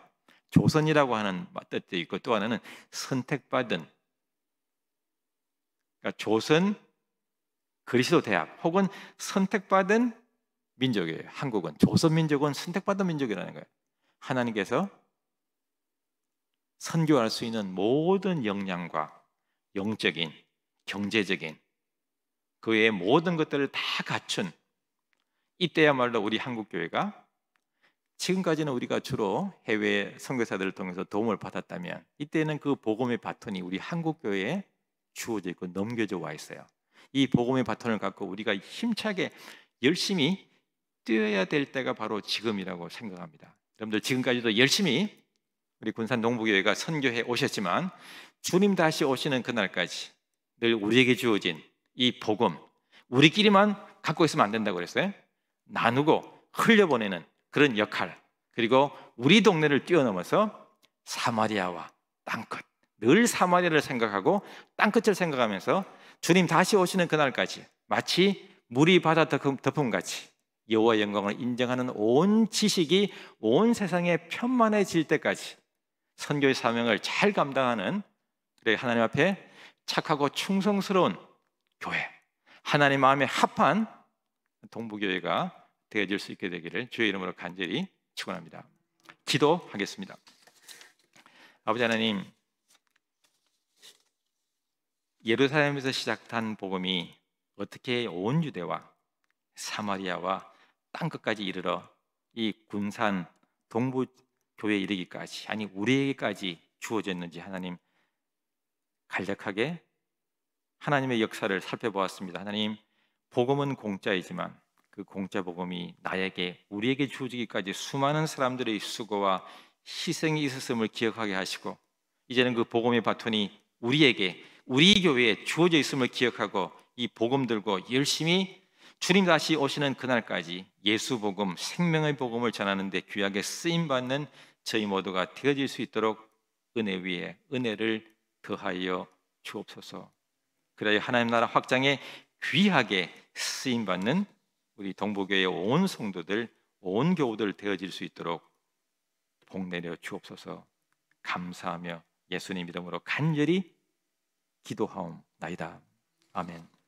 조선이라고 하는 뜻도 있고, 또 하나는 선택받은. 그러니까 조선 그리스도 대학 혹은 선택받은 민족이에요. 한국은, 조선 민족은 선택받은 민족이라는 거예요. 하나님께서 선교할 수 있는 모든 역량과 영적인, 경제적인 그 외의 모든 것들을 다 갖춘, 이때야말로 우리 한국교회가, 지금까지는 우리가 주로 해외 선교사들을 통해서 도움을 받았다면, 이때는 그 복음의 바톤이 우리 한국교회에 주어져 있고 넘겨져 와 있어요. 이 복음의 바톤을 갖고 우리가 힘차게 열심히 뛰어야 될 때가 바로 지금이라고 생각합니다. 여러분들 지금까지도 열심히 우리 군산 동부교회가 선교해 오셨지만, 주님 다시 오시는 그날까지 늘 우리에게 주어진 이 복음, 우리끼리만 갖고 있으면 안 된다고 그랬어요. 나누고 흘려보내는 그런 역할, 그리고 우리 동네를 뛰어넘어서 사마리아와 땅끝, 늘 사마리아를 생각하고 땅끝을 생각하면서 주님 다시 오시는 그날까지 마치 물이 바다 덮음같이 여호와의 영광을 인정하는 온 지식이 온 세상에 편만해질 때까지 선교의 사명을 잘 감당하는, 그래 하나님 앞에 착하고 충성스러운 교회, 하나님 마음에 합한 동부교회가 되어질 수 있게 되기를 주의 이름으로 간절히 축원합니다. 기도하겠습니다. 아버지 하나님, 예루살렘에서 시작한 복음이 어떻게 온 유대와 사마리아와 땅끝까지 이르러 이 군산 동부교회에 이르기까지, 아니 우리에게까지 주어졌는지 하나님 간략하게 하나님의 역사를 살펴보았습니다. 하나님, 복음은 공짜이지만 그 공짜 복음이 나에게, 우리에게 주어지기까지 수많은 사람들의 수고와 희생이 있었음을 기억하게 하시고, 이제는 그 복음의 바톤이 우리에게, 우리 교회에 주어져 있음을 기억하고 이 복음 들고 열심히 주님 다시 오시는 그날까지 예수 복음, 생명의 복음을 전하는 데 귀하게 쓰임 받는 저희 모두가 되어질 수 있도록 은혜 위에 은혜를 더하여 주옵소서. 그래야 하나님 나라 확장에 귀하게 쓰임 받는 우리 동부교회 온 성도들, 온 교우들 되어질 수 있도록 복 내려 주옵소서. 감사하며 예수님 이름으로 간절히 기도하옵나이다. 아멘.